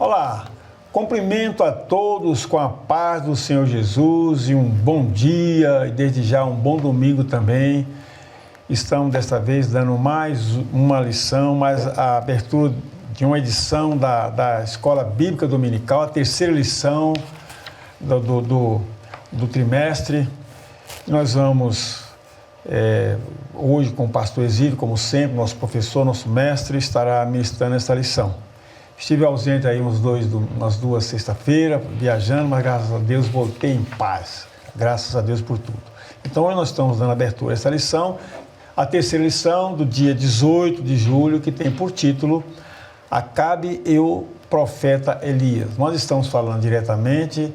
Olá, cumprimento a todos com a paz do Senhor Jesus e um bom dia e desde já um bom domingo também. Estamos desta vez dando mais uma lição, mais a abertura de uma edição da Escola Bíblica Dominical, a terceira lição do trimestre. Nós vamos hoje com o pastor Exílio, como sempre, nosso professor, nosso mestre, estará ministrando essa lição. Estive ausente aí umas duas sexta-feiras, viajando, mas graças a Deus voltei em paz. Graças a Deus por tudo. Então hoje nós estamos dando abertura a essa lição, a terceira lição do dia 18 de julho, que tem por título Acabe e o profeta Elias. Nós estamos falando diretamente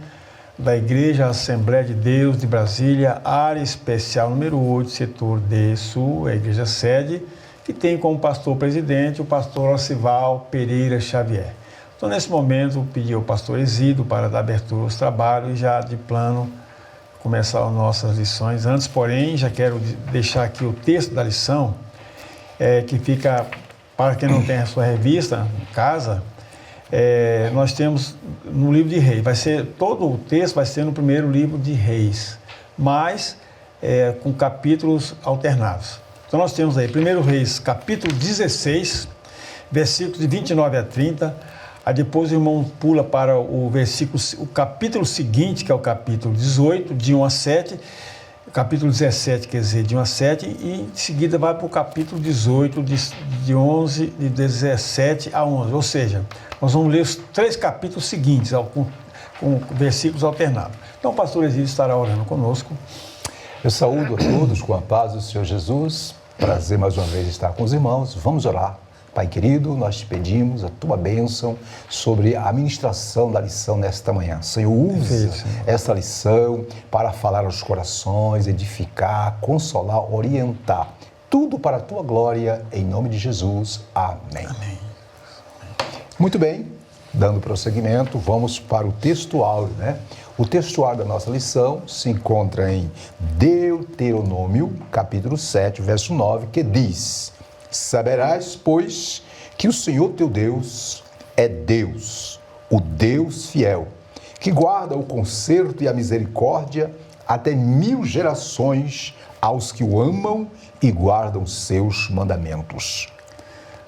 da Igreja Assembleia de Deus de Brasília, área especial número 8, setor D Sul, a Igreja Sede, que tem como pastor-presidente o pastor Ocival Pereira Xavier. Então, nesse momento, pedi ao pastor Exílio para dar abertura aos trabalhos e já de plano começar as nossas lições. Antes, porém, já quero deixar aqui o texto da lição, que fica, para quem não tem a sua revista em casa, nós temos no livro de Reis. Todo o texto vai ser no primeiro livro de Reis, mas com capítulos alternados. Então nós temos aí 1 Reis, capítulo 16, versículos de 29 a 30. Aí depois o irmão pula para o capítulo seguinte, que é o capítulo 18, de 1 a 7. Capítulo 17, quer dizer, de 1 a 7. E em seguida vai para o capítulo 18, de 17 a 11. Ou seja, nós vamos ler os 3 capítulos seguintes, com versículos alternados. Então o pastor Exílio estará orando conosco. Eu saúdo a todos com a paz do Senhor Jesus. Prazer mais uma vez estar com os irmãos. Vamos orar. Pai querido, nós te pedimos a tua bênção sobre a ministração da lição nesta manhã. Senhor, usa esta lição para falar aos corações, edificar, consolar, orientar. Tudo para a tua glória, em nome de Jesus. Amém. Amém. Muito bem, dando prosseguimento, vamos para o textuário, né? O textuário da nossa lição se encontra em Deuteronômio, capítulo 7, verso 9, que diz: Saberás, pois, que o Senhor teu Deus é Deus, o Deus fiel, que guarda o conserto e a misericórdia até 1000 gerações aos que o amam e guardam seus mandamentos.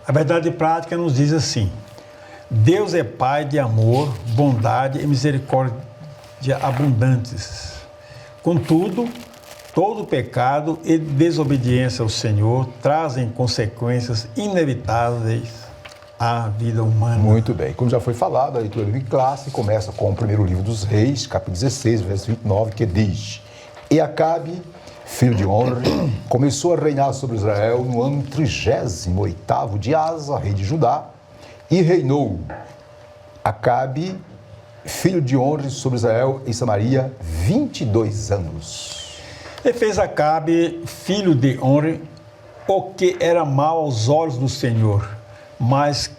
A verdade prática nos diz assim: Deus é Pai de amor, bondade e misericórdia abundantes. Contudo, todo pecado e desobediência ao Senhor trazem consequências inevitáveis à vida humana. Muito bem. Como já foi falado, a leitura em classe começa com o primeiro livro dos Reis, capítulo 16, verso 29, que diz: E Acabe, filho de Onri, começou a reinar sobre Israel no ano 38º de Asa, rei de Judá, e reinou Acabe, filho de Onri, sobre Israel e Samaria 22 anos. E fez Acabe, filho de Onri, o que era mal aos olhos do Senhor, mais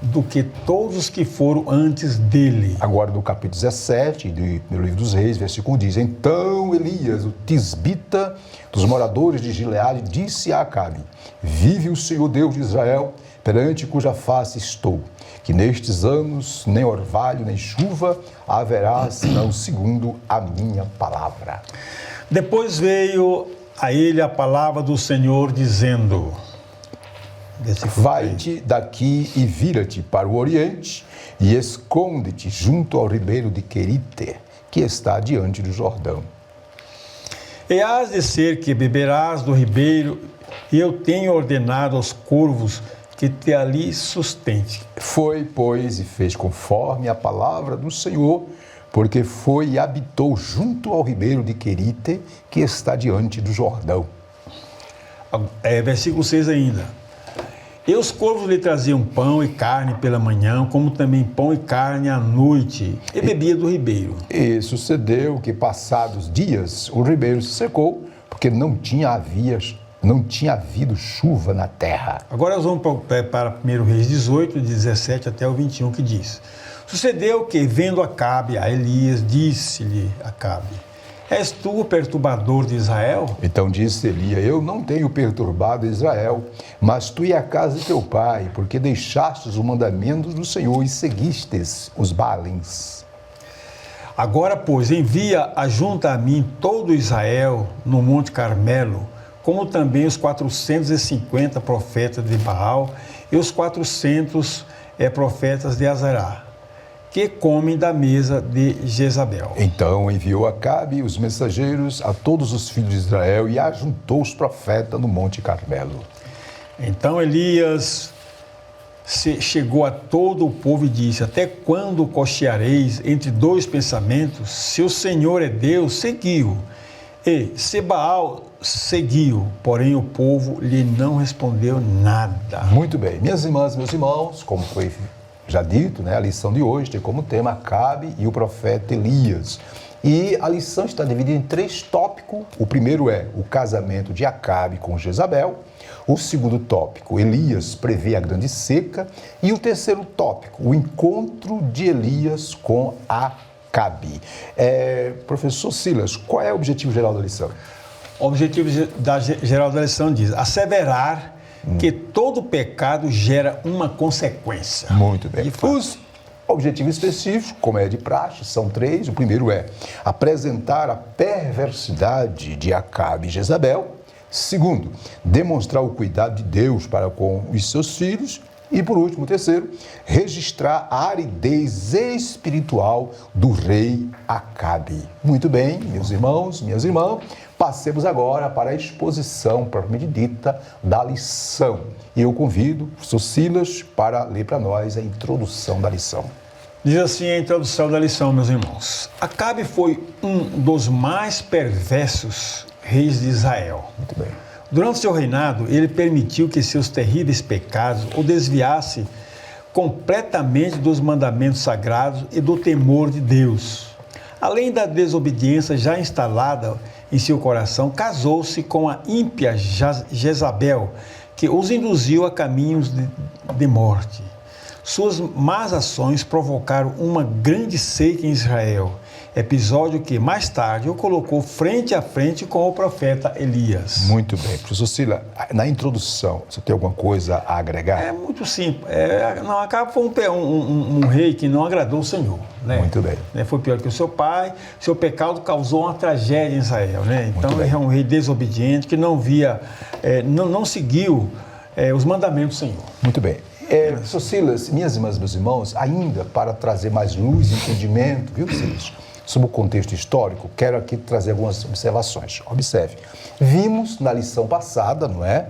do que todos os que foram antes dele. Agora, no capítulo 17 do livro dos Reis, versículo 1 diz: Então Elias, o tisbita dos moradores de Gileade, disse a Acabe: Vive o Senhor Deus de Israel, perante cuja face estou, que nestes anos nem orvalho nem chuva haverá, senão segundo a minha palavra. Depois veio a ele a palavra do Senhor, dizendo: Vai-te daqui e vira-te para o oriente e esconde-te junto ao ribeiro de Querite, que está diante do Jordão. E hás de ser que beberás do ribeiro, e eu tenho ordenado aos corvos que te ali sustente. Foi, pois, e fez conforme a palavra do Senhor, porque foi e habitou junto ao ribeiro de Querite, que está diante do Jordão. Versículo 6 ainda. E os corvos lhe traziam pão e carne pela manhã, como também pão e carne à noite, e bebia do ribeiro. E sucedeu que, passados dias, o ribeiro se secou, porque não tinha havido chuva na terra. Agora nós vamos para 1 Reis 18, 17 até o 21, que diz: Sucedeu que, vendo Acabe a Elias, disse-lhe Acabe: És tu o perturbador de Israel? Então disse Elias: eu não tenho perturbado Israel, mas tu e a casa de teu pai, porque deixastes o mandamento do Senhor e seguistes os Baalins. Agora, pois, envia ajunta a mim todo Israel no Monte Carmelo, como também os 450 profetas de Baal e os 400 profetas de Azerá, que comem da mesa de Jezabel. Então enviou Acabe os mensageiros a todos os filhos de Israel e ajuntou os profetas no Monte Carmelo. Então Elias chegou a todo o povo e disse: até quando cocheareis entre dois pensamentos? Se o Senhor é Deus, seguiu. E se Baal, seguiu. Porém o povo lhe não respondeu nada. Muito bem. Minhas irmãs, meus irmãos, como foi já dito, né, a lição de hoje tem como tema Acabe e o profeta Elias. E a lição está dividida em 3 tópicos. O primeiro é o casamento de Acabe com Jezabel. O segundo tópico, Elias prevê a grande seca. E o terceiro tópico, o encontro de Elias com Acabe. Professor Silas, qual é o objetivo geral da lição? O objetivo geral da lição diz: asseverar que todo pecado gera uma consequência. Muito bem. Os objetivos específicos, como é de praxe, são 3. O primeiro é apresentar a perversidade de Acabe e Jezabel. Segundo, demonstrar o cuidado de Deus para com os seus filhos. E, por último, o terceiro, registrar a aridez espiritual do rei Acabe. Muito bem, meus irmãos, minhas irmãs, passemos agora para a exposição propriamente dita da lição. E eu convido o professor Silas para ler para nós a introdução da lição. Diz assim a introdução da lição, meus irmãos. Acabe foi um dos mais perversos reis de Israel. Muito bem. Durante seu reinado, ele permitiu que seus terríveis pecados o desviassem completamente dos mandamentos sagrados e do temor de Deus. Além da desobediência já instalada em seu coração, casou-se com a ímpia Jezabel, que os induziu a caminhos de morte. Suas más ações provocaram uma grande seca em Israel, episódio que mais tarde o colocou frente a frente com o profeta Elias. Muito bem. Professor Silas, na introdução, você tem alguma coisa a agregar? É muito simples. Acabe foi um rei que não agradou o Senhor. Né? Muito bem. Foi pior que o seu pai. Seu pecado causou uma tragédia em Israel. Né? Então ele é um rei desobediente que não via, não seguiu os mandamentos do Senhor. Muito bem. Professor Silas, minhas irmãs e meus irmãos, ainda para trazer mais luz e entendimento, viu, Silas? Sobre o contexto histórico, quero aqui trazer algumas observações. Observe, vimos na lição passada, não é?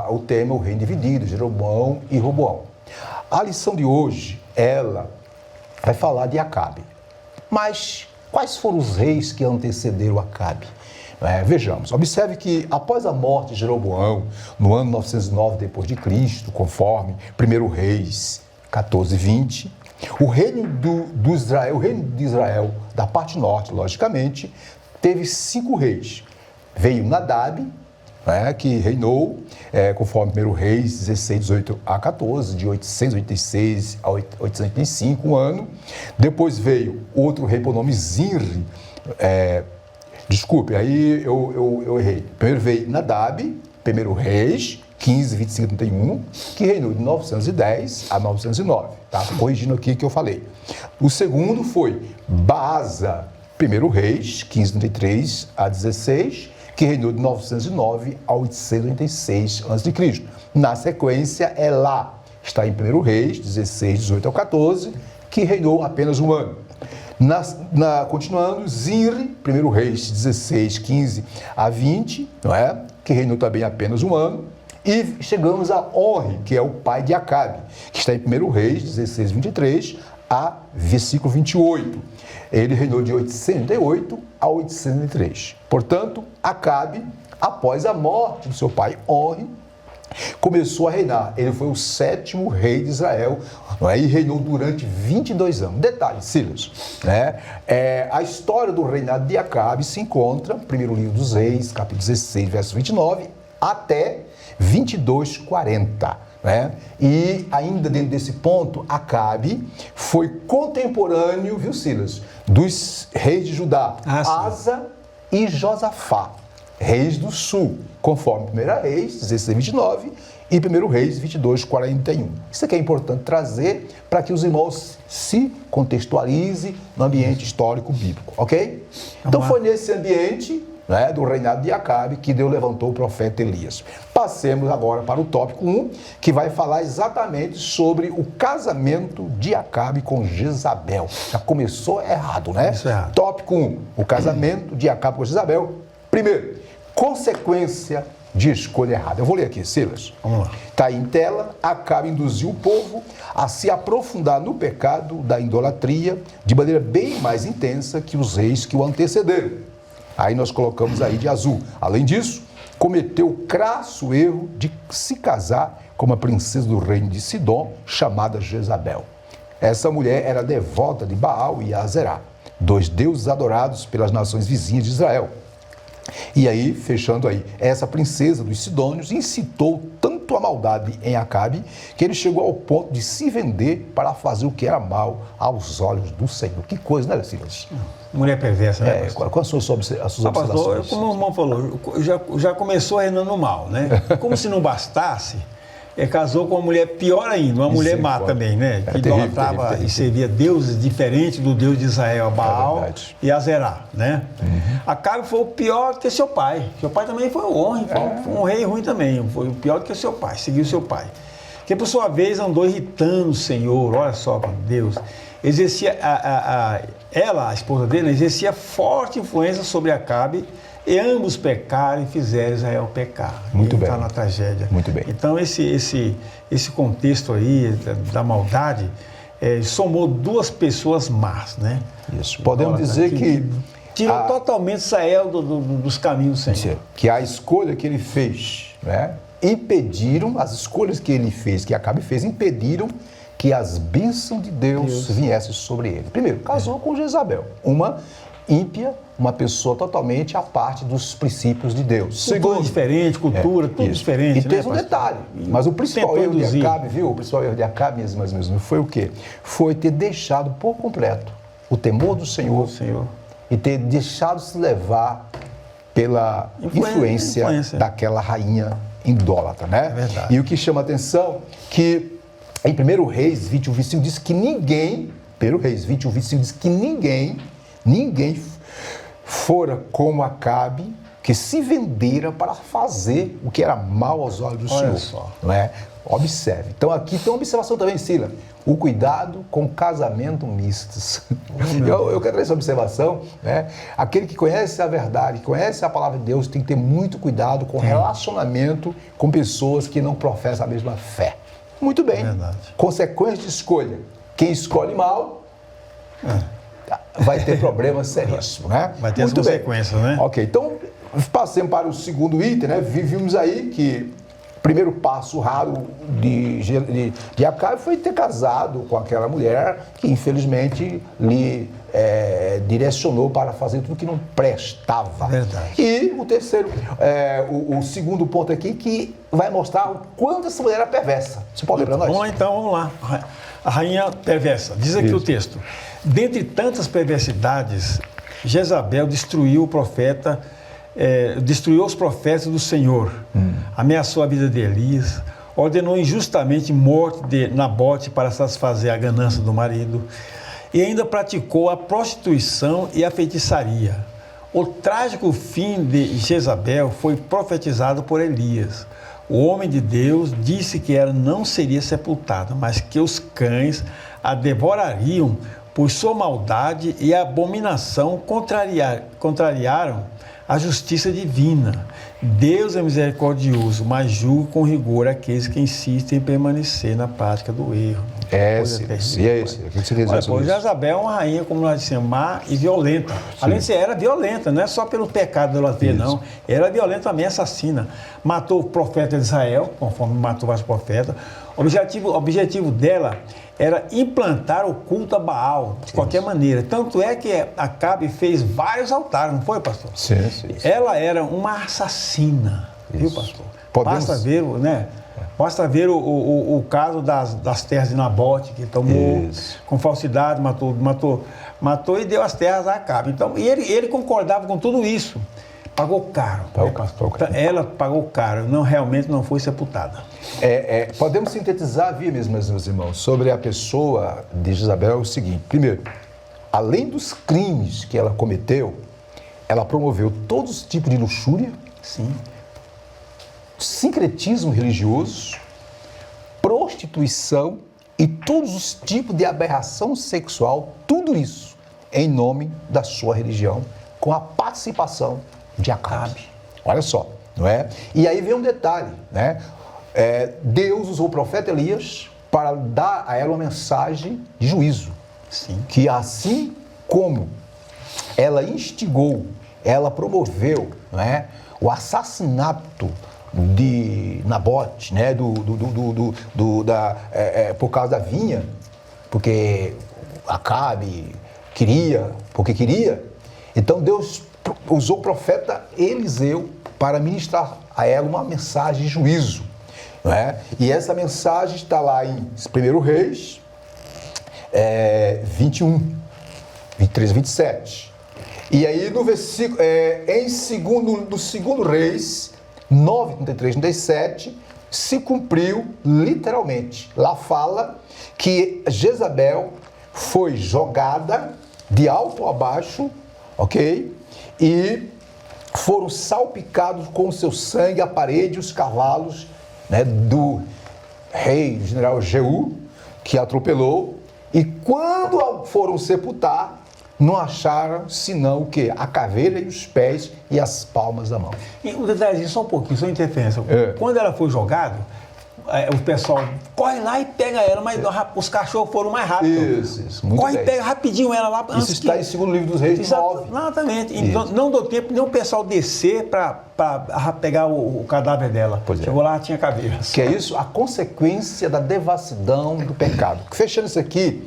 O tema, o reino dividido, Jeroboão e Roboão. A lição de hoje, ela vai falar de Acabe. Mas quais foram os reis que antecederam Acabe? Vejamos, observe que após a morte de Jeroboão, no ano 909 d.C., conforme 1 Reis 14:20, o reino de Israel, da parte norte, logicamente, teve 5 reis. Veio Nadab, que reinou, conforme 1 Reis 16:18-14, de 886 a 885, um ano. Depois veio outro rei por nome Zinri. Desculpe, aí eu errei. Primeiro veio Nadab, 1 Reis 15, 25, 31, que reinou de 910 a 909. Tá? Corrigindo aqui o que eu falei. O segundo foi Baasa, 1 Reis 15, 33 a 16, que reinou de 909 a 886 a.C. Na sequência, Elá, está em 1 Reis 16, 18 ao 14, que reinou apenas um ano. Continuando, Zinri, 1 Reis 16, 15 a 20, não é? Que reinou também apenas um ano. E chegamos a Onri, que é o pai de Acabe, que está em 1 Reis 16, 23 a versículo 28. Ele reinou de 808 a 803. Portanto, Acabe, após a morte do seu pai Onri, começou a reinar. Ele foi o 7º rei de Israel, não é? E reinou durante 22 anos. Detalhe, Silas, né? A história do reinado de Acabe se encontra no primeiro livro dos Reis, capítulo 16, verso 29, até 22:40. né? E ainda dentro desse ponto, Acabe foi contemporâneo, viu, Silas, dos reis de Judá, Asa e Josafá, reis do sul, conforme 1 Reis 16:29 e 1 Reis 22:41. Isso aqui é importante trazer para que os irmãos se contextualizem no ambiente histórico bíblico, ok? Então foi nesse ambiente, né, do reinado de Acabe que Deus levantou o profeta Elias. Passemos agora para o tópico 1, que vai falar exatamente sobre o casamento de Acabe com Jezabel. Já começou errado, né? Isso é errado. Tópico 1, o casamento de Acabe com Jezabel. Primeiro, consequência de escolha errada. Eu vou ler aqui, Silas. Vamos lá. Está aí em tela. Acabe induziu o povo a se aprofundar no pecado da idolatria de maneira bem mais intensa que os reis que o antecederam. Aí nós colocamos aí de azul. Além disso, cometeu o crasso erro de se casar com uma princesa do reino de Sidom, chamada Jezabel. Essa mulher era devota de Baal e Azerá, dois deuses adorados pelas nações vizinhas de Israel. E aí, fechando aí, essa princesa dos Sidônios incitou tanto a maldade em Acabe que ele chegou ao ponto de se vender para fazer o que era mal aos olhos do Senhor. Que coisa, né, Silas? Mulher perversa, né, pastor? Quais são as suas Pastor, observações? como o irmão falou, já começou reinando mal, né? Como se não bastasse, casou com uma mulher pior ainda, uma mulher má também, né? Que idolatrava e servia deuses diferentes do Deus de Israel, Baal e Azerá, né? Acabe foi o pior que seu pai. Seu pai também foi foi um rei ruim também, foi o pior que seu pai, seguiu seu pai. Que por sua vez andou irritando o Senhor, olha só, Deus. Exercia, ela, a esposa dele, exercia forte influência sobre Acabe e ambos pecaram e fizeram Israel pecar. Muito bem. Está na tragédia. Muito bem. Então, esse contexto aí da maldade somou duas pessoas más, né? Isso. Podemos dizer que tirou totalmente Israel dos caminhos do Senhor. Que a escolha que ele fez, né, impediram, as escolhas que ele fez, que Acabe fez, impediram que as bênçãos de Deus viessem sobre ele. Primeiro, casou com Jezabel, uma ímpia, uma pessoa totalmente à parte dos princípios de Deus. Segundo, diferente, cultura, tudo diferente. E teve um detalhe, mas o principal erro de Acabe, viu? O principal erro de Acabe, mesmo, foi o quê? Foi ter deixado por completo o temor do Senhor, e ter deixado se levar pela influência daquela rainha idólatra, né? É verdade. E o que chama a atenção que em 1 Reis 21:25 diz que ninguém, 1 Reis 21:25 diz que ninguém fora como Acabe, que se vendera para fazer o que era mal aos olhos do Senhor. Só. Não é? Observe. Então aqui tem uma observação também, Sila. O cuidado com casamento mistos. Eu quero ter essa observação, né? Aquele que conhece a verdade, que conhece a palavra de Deus, tem que ter muito cuidado com relacionamento com pessoas que não professam a mesma fé. Muito bem. Consequência de escolha. Quem escolhe mal vai ter problemas seríssimos, né? Vai ter as consequências, né? Ok, então passemos para o segundo item, né? Vimos aí que o primeiro passo raro de Acabe foi ter casado com aquela mulher que infelizmente lhe direcionou para fazer tudo que não prestava. Verdade. E o terceiro, o segundo ponto aqui que vai mostrar o quanto essa mulher era perversa. Você pode lembrar nós? Vamos lá então, vamos lá. A rainha perversa. Diz aqui o texto. Dentre tantas perversidades, Jezabel destruiu os profetas do Senhor, ameaçou a vida de Elias, ordenou injustamente morte de Nabote para satisfazer a ganância do marido e ainda praticou a prostituição e a feitiçaria. O trágico fim de Jezabel foi profetizado por Elias. O homem de Deus disse que ela não seria sepultada, mas que os cães a devorariam por sua maldade e abominação contrariaram a justiça divina. Deus é misericordioso, mas julga com rigor aqueles que insistem em permanecer na prática do erro. Jezabel é uma rainha, como nós dissemos, má e violenta. Além de ser, era violenta, não é só pelo pecado da idolatria, não. Era violenta também, assassina. Matou o profeta de Israel, conforme matou vários profetas. O objetivo dela era implantar o culto a Baal, de qualquer maneira. Tanto é que Acabe fez vários altares, não foi, pastor? Sim. Ela era uma assassina, viu, pastor? Basta ver, né? Basta ver o caso das terras de Nabote, que tomou com falsidade, matou e deu as terras a Acabe. Então, e ele concordava com tudo isso. Pagou caro. Ela pagou caro, realmente não foi sepultada. Podemos sintetizar, meus irmãos, sobre a pessoa de Jezabel o seguinte. Primeiro, além dos crimes que ela cometeu, ela promoveu todos os tipos de luxúria, sim, sincretismo religioso, prostituição e todos os tipos de aberração sexual, tudo isso em nome da sua religião, com a participação de Acabe. Olha só, não é? E aí vem um detalhe, né? Deus usou o profeta Elias para dar a ela uma mensagem de juízo. Sim. Que assim como ela instigou, ela promoveu, não é, o assassinato de Nabote, né, por causa da vinha, porque Acabe queria, então Deus usou o profeta Eliseu para ministrar a ela uma mensagem de juízo, não é? E essa mensagem está lá em 1 Reis 21, 23 e 27. E aí no versículo, no 2 Reis 9, 33 e 37, se cumpriu literalmente. Lá fala que Jezabel foi jogada de alto a baixo, ok? E foram salpicados com o seu sangue a parede e os cavalos, né, do rei, do general Jeú, que atropelou. E quando foram sepultar, não acharam senão o quê? A caveira e os pés e as palmas da mão. E um detalhezinho, só um pouquinho, só interferência. Quando ela foi jogada, o pessoal corre lá e pega ela, mas os cachorros foram mais rápidos. Isso, muito corre bem. E pega rapidinho ela lá. Isso está em 2º livro dos Reis 9. Exatamente. Então, não deu tempo nem o pessoal descer para pegar o cadáver dela. Chegou lá, tinha caveiras. Que é isso, a consequência da devassidão do pecado. Fechando isso aqui,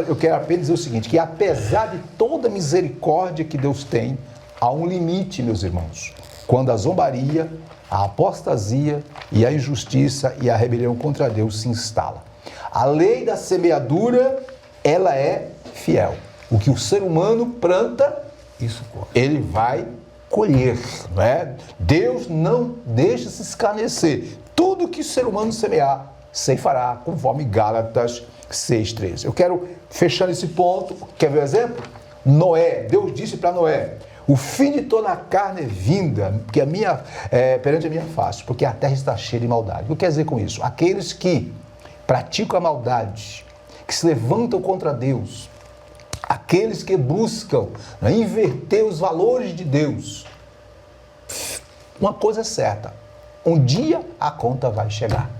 eu quero apenas dizer o seguinte, que apesar de toda a misericórdia que Deus tem, há um limite, meus irmãos. Quando a zombaria, a apostasia e a injustiça e a rebelião contra Deus se instala. A lei da semeadura, ela é fiel. O que o ser humano planta, isso ele vai colher, não é? Deus não deixa se escarnecer. Tudo que o ser humano semear, ceifará, conforme Gálatas 6,13. Eu quero, fechando esse ponto, quer ver o exemplo? Noé, Deus disse para Noé: o fim de toda a carne é vinda, porque perante a minha face, porque a terra está cheia de maldade. O que quer dizer com isso? Aqueles que praticam a maldade, que se levantam contra Deus, aqueles que buscam, né, inverter os valores de Deus, uma coisa é certa, um dia a conta vai chegar.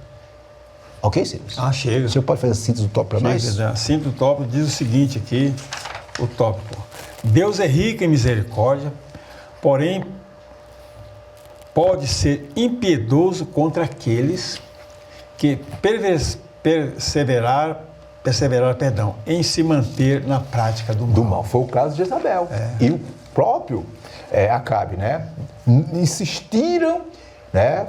Ok, Silas? Chega. O senhor pode fazer a síntese do tópico para nós? A síntese do tópico diz o seguinte aqui, o tópico: Deus é rico em misericórdia, porém pode ser impiedoso contra aqueles que perseveraram em se manter na prática do mal. Foi o caso de Jezabel. E o próprio Acabe, né? Insistiram, né?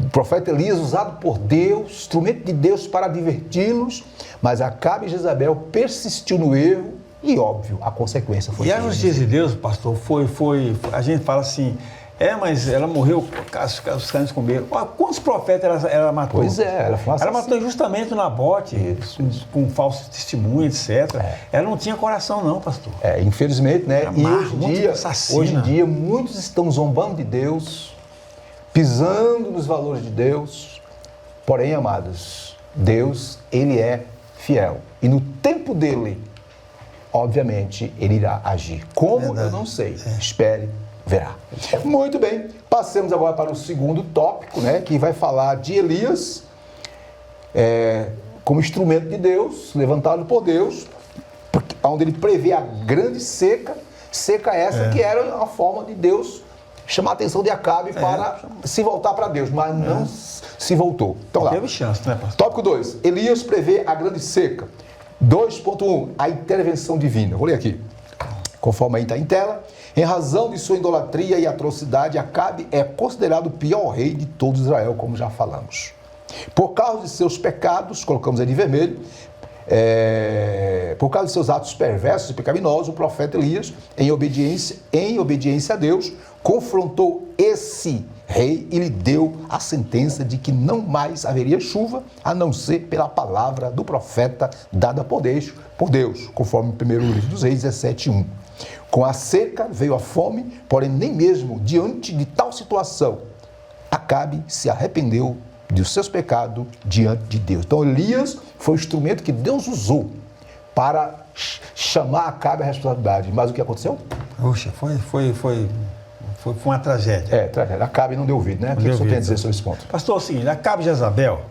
O profeta Elias, usado por Deus, instrumento de Deus para diverti-los, mas Acabe e Jezabel persistiu no erro e, óbvio, a consequência foi... E a justiça de Deus, pastor, foi a gente fala assim, mas ela morreu, os cães comeram. Quantos profetas ela matou? Pois ela foi Ela matou justamente o Nabote, com falso testemunho, etc. Ela não tinha coração não, pastor. Infelizmente, né? E hoje em dia, muitos estão zombando de Deus, pisando nos valores de Deus. Porém, amados, Deus, Ele é fiel. E no tempo dele, obviamente, Ele irá agir. Como? Eu não sei. Espere, verá. Muito bem. Passemos agora para o segundo tópico, né? Que vai falar de Elias como instrumento de Deus, levantado por Deus, onde ele prevê a grande seca essa que era a forma de Deus chamar a atenção de Acabe para se voltar para Deus, mas não se voltou. Então lá. Teve chance, né, pastor? Tópico 2. Elias prevê a grande seca. 2.1. A intervenção divina. Vou ler aqui. Conforme aí está em tela. Em razão de sua idolatria e atrocidade, Acabe é considerado o pior rei de todo Israel, como já falamos. Por causa de seus pecados, colocamos aí de vermelho, por causa de seus atos perversos e pecaminosos, o profeta Elias, em obediência a Deus, confrontou esse rei e lhe deu a sentença de que não mais haveria chuva, a não ser pela palavra do profeta dada por Deus, conforme o 1º livro dos Reis 17:1. Com a seca veio a fome, porém nem mesmo diante de tal situação, Acabe se arrependeu dos seus pecados diante de Deus. Então Elias foi o instrumento que Deus usou para chamar Acabe à responsabilidade. Mas o que aconteceu? Puxa, foi uma tragédia. Tragédia. Acabe não deu ouvido, né? O que o senhor tem a dizer sobre esse ponto? Pastor, é o seguinte, Acabe e Jezabel,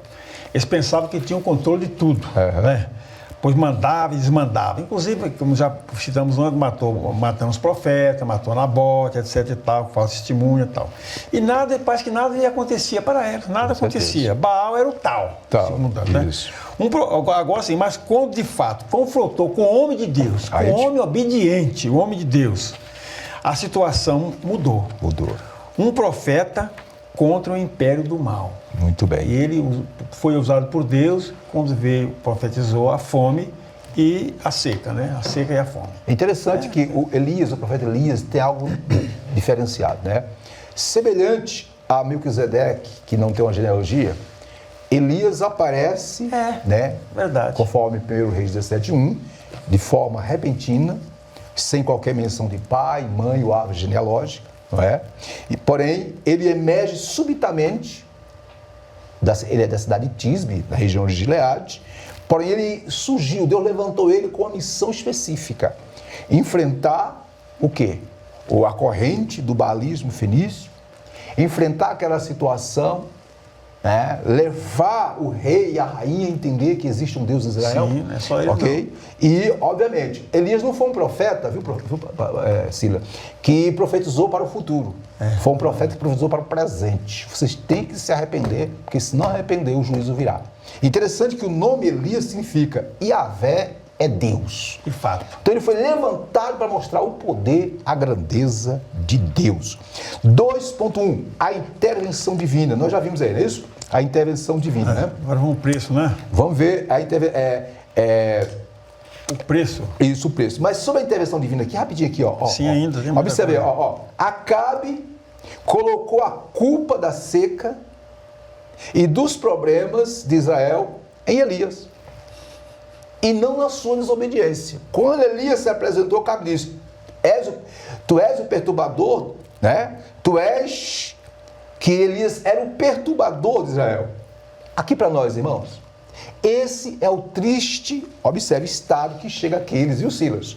eles pensavam que tinham controle de tudo, né? Pois mandava e desmandava. Inclusive, como já citamos antes, matando os profetas, matou Nabote, etc e tal, falso testemunha e tal. E parece que nada lhe acontecia para elas, nada acontecia. Baal era o tal. Segundo, né? Agora sim, mas quando de fato confrontou com o homem de Deus, com o homem obediente, o homem de Deus, a situação mudou. Um profeta contra o império do mal. Muito bem. E ele foi usado por Deus quando profetizou a fome e a seca, né? A seca e a fome. É interessante que o profeta Elias, tem algo diferenciado, né? Semelhante a Melquisedeque, que não tem uma genealogia, Elias aparece, né? Verdade. Conforme 1 Reis 17:1, de forma repentina, sem qualquer menção de pai, mãe ou árvore genealógica, não é? E, porém, ele emerge subitamente. Ele é da cidade de Tisbe, da região de Gileade, porém ele surgiu, Deus levantou ele com uma missão específica, enfrentar o quê? A corrente do baalismo fenício, enfrentar aquela situação, né? Levar o rei e a rainha a entender que existe um Deus em Israel. Sim, não é só ele não. E, obviamente, Elias não foi um profeta, viu, Sila, que profetizou para o futuro. Foi um profeta que profetizou para o presente. Vocês têm que se arrepender, porque se não arrepender, o juízo virá. Interessante que o nome Elias significa Yahvé é Deus. De fato. Então ele foi levantado para mostrar o poder, a grandeza de Deus. 2.1, a intervenção divina. Nós já vimos aí, não é isso? A intervenção divina, né? Agora vamos ao preço, né? Vamos ver a o preço. Isso, o preço. Mas sobre a intervenção divina aqui, rapidinho aqui, ó. Sim, ainda. Observe, Acabe colocou a culpa da seca e dos problemas de Israel em Elias. E não na sua desobediência. Quando Elias se apresentou, Acabe disse, tu és o perturbador, né? Tu és que Elias era o perturbador de Israel. Aqui para nós, irmãos, esse é o triste, observe, estado que chega àqueles e os Silas,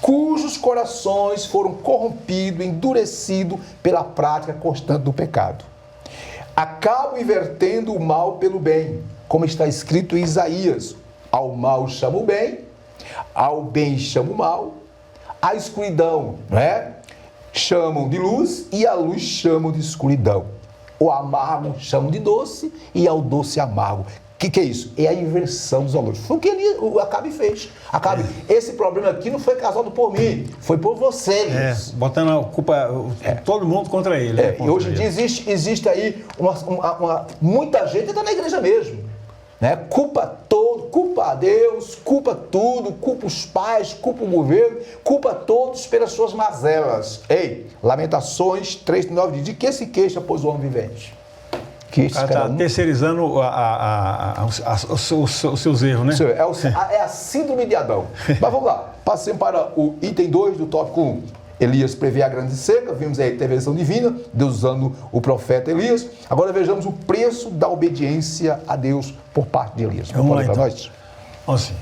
cujos corações foram corrompidos, endurecidos pela prática constante do pecado. Acabam invertendo o mal pelo bem, como está escrito em Isaías, ao mal chama o bem, ao bem chama o mal, a escuridão, né? Chamam de luz e a luz chamam de escuridão. O amargo chamam de doce e ao doce amargo. O que é isso? É a inversão dos valores. Foi o que o Acabe fez. Acabe, esse problema aqui não foi causado por mim, foi por vocês. Botando a culpa, todo mundo contra ele. E hoje em dia existe aí muita gente está na igreja mesmo. Né? Culpa a Deus, culpa tudo, culpa os pais, culpa o governo, culpa todos pelas suas mazelas. Lamentações 3:9 diz, de que se queixa, pois o homem vivente? Está terceirizando os seus erros, né? É a síndrome de Adão. Mas vamos lá, passemos para o item 2 do tópico 1. Elias prevê a grande seca, vimos a intervenção divina, Deus usando o profeta Elias. Agora vejamos o preço da obediência a Deus por parte de Elias. Vamos lá, então. Nós? Assim,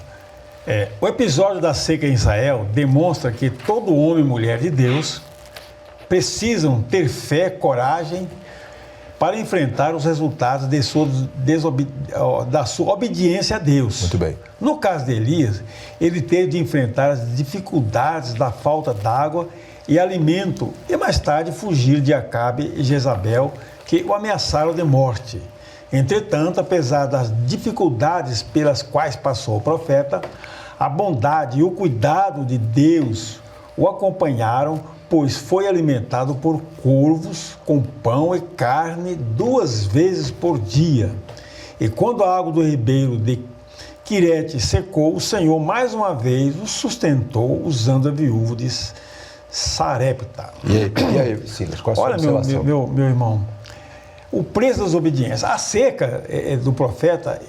o episódio da seca em Israel demonstra que todo homem e mulher de Deus precisam ter fé, coragem para enfrentar os resultados da sua obediência a Deus. Muito bem. No caso de Elias, ele teve de enfrentar as dificuldades da falta d'água e alimento e mais tarde fugir de Acabe e Jezabel, que o ameaçaram de morte. Entretanto, apesar das dificuldades pelas quais passou o profeta, a bondade e o cuidado de Deus o acompanharam, pois foi alimentado por corvos com pão e carne 2 vezes por dia. E quando a água do ribeiro de Quirete secou, o Senhor mais uma vez o sustentou usando a viúva de Sarepta. E aí, Silas, qual a sua Olha, observação? meu irmão, o preço das obediências. A seca do profeta,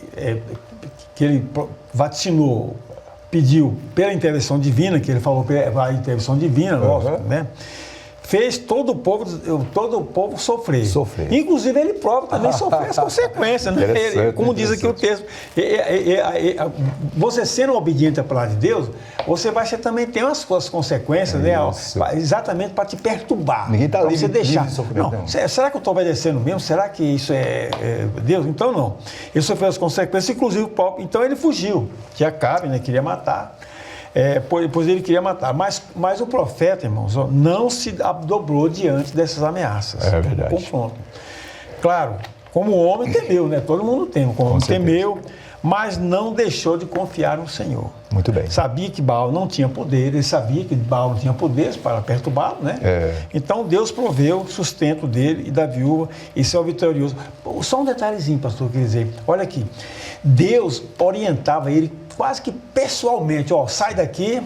que ele vaticinou, pediu pela intervenção divina, que ele falou pela intervenção divina, lógico, né? Fez todo o povo sofrer. Inclusive ele próprio também sofreu as consequências, né? Como diz aqui o texto. Você sendo obediente à palavra de Deus, você vai também ter as suas consequências, né? Exatamente para te perturbar. Ninguém está livre, você deixar. Livre de sofrimento, não. Será que eu estou obedecendo mesmo? Será que isso é Deus? Então não. Ele sofreu as consequências, inclusive o próprio. Então ele fugiu, que Acabe, né? Queria matar. Pois ele queria matar. Mas o profeta, irmãos, não se dobrou diante dessas ameaças. É verdade. Confronto. Claro, como homem temeu, né? Todo mundo tem. Como homem temeu, mas não deixou de confiar no Senhor. Muito bem. Sabia que Baal não tinha poder, ele sabia que Baal não tinha poderes para perturbá-lo, né? Então Deus proveu o sustento dele e da viúva, e seu vitorioso. Só um detalhezinho, pastor, quer dizer, olha aqui, Deus orientava ele quase que pessoalmente, ó, sai daqui,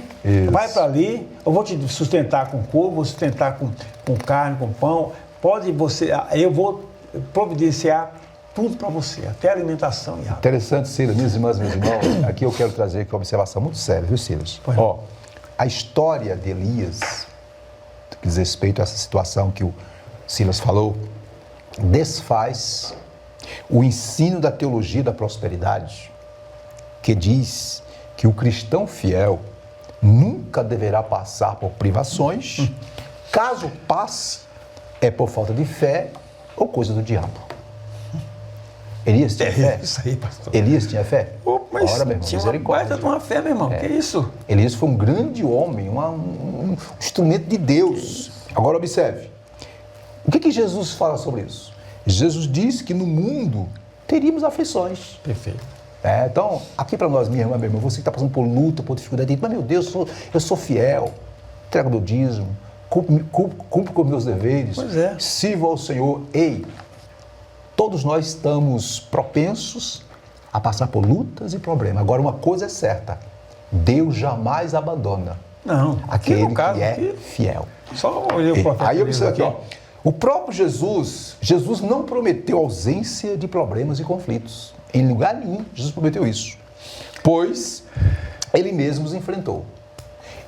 vai para ali, eu vou te sustentar com couro, vou sustentar com carne, com pão, eu vou providenciar tudo para você, até alimentação e água. Interessante, Silas, minhas irmãs, meus irmãos, aqui eu quero trazer aqui uma observação muito séria, viu, Silas? Ó, a história de Elias, que diz respeito a essa situação que o Silas falou, desfaz o ensino da teologia da prosperidade, que diz que o cristão fiel nunca deverá passar por privações, caso passe, é por falta de fé ou coisa do diabo. Elias tinha fé? Isso aí, pastor. Elias tinha fé? Mas ora, meu irmão, tinha uma baita de uma fé, meu irmão. Que isso? Elias foi um grande homem, um instrumento de Deus. Agora observe. O que Jesus fala sobre isso? Jesus diz que no mundo teríamos aflições. Perfeito. Então, aqui para nós, minha irmã, meu irmão, você que está passando por luta, por dificuldade, mas meu Deus, eu sou fiel, entrego meu dízimo, cumpro com meus deveres, sirvo ao Senhor. Ei, todos nós estamos propensos a passar por lutas e problemas. Agora, uma coisa é certa, Deus jamais abandona aquele que é fiel. Só olhei o profeta. Aí observa aqui, ó, o próprio Jesus não prometeu ausência de problemas e conflitos. Em lugar nenhum, Jesus prometeu isso. Pois ele mesmo os enfrentou.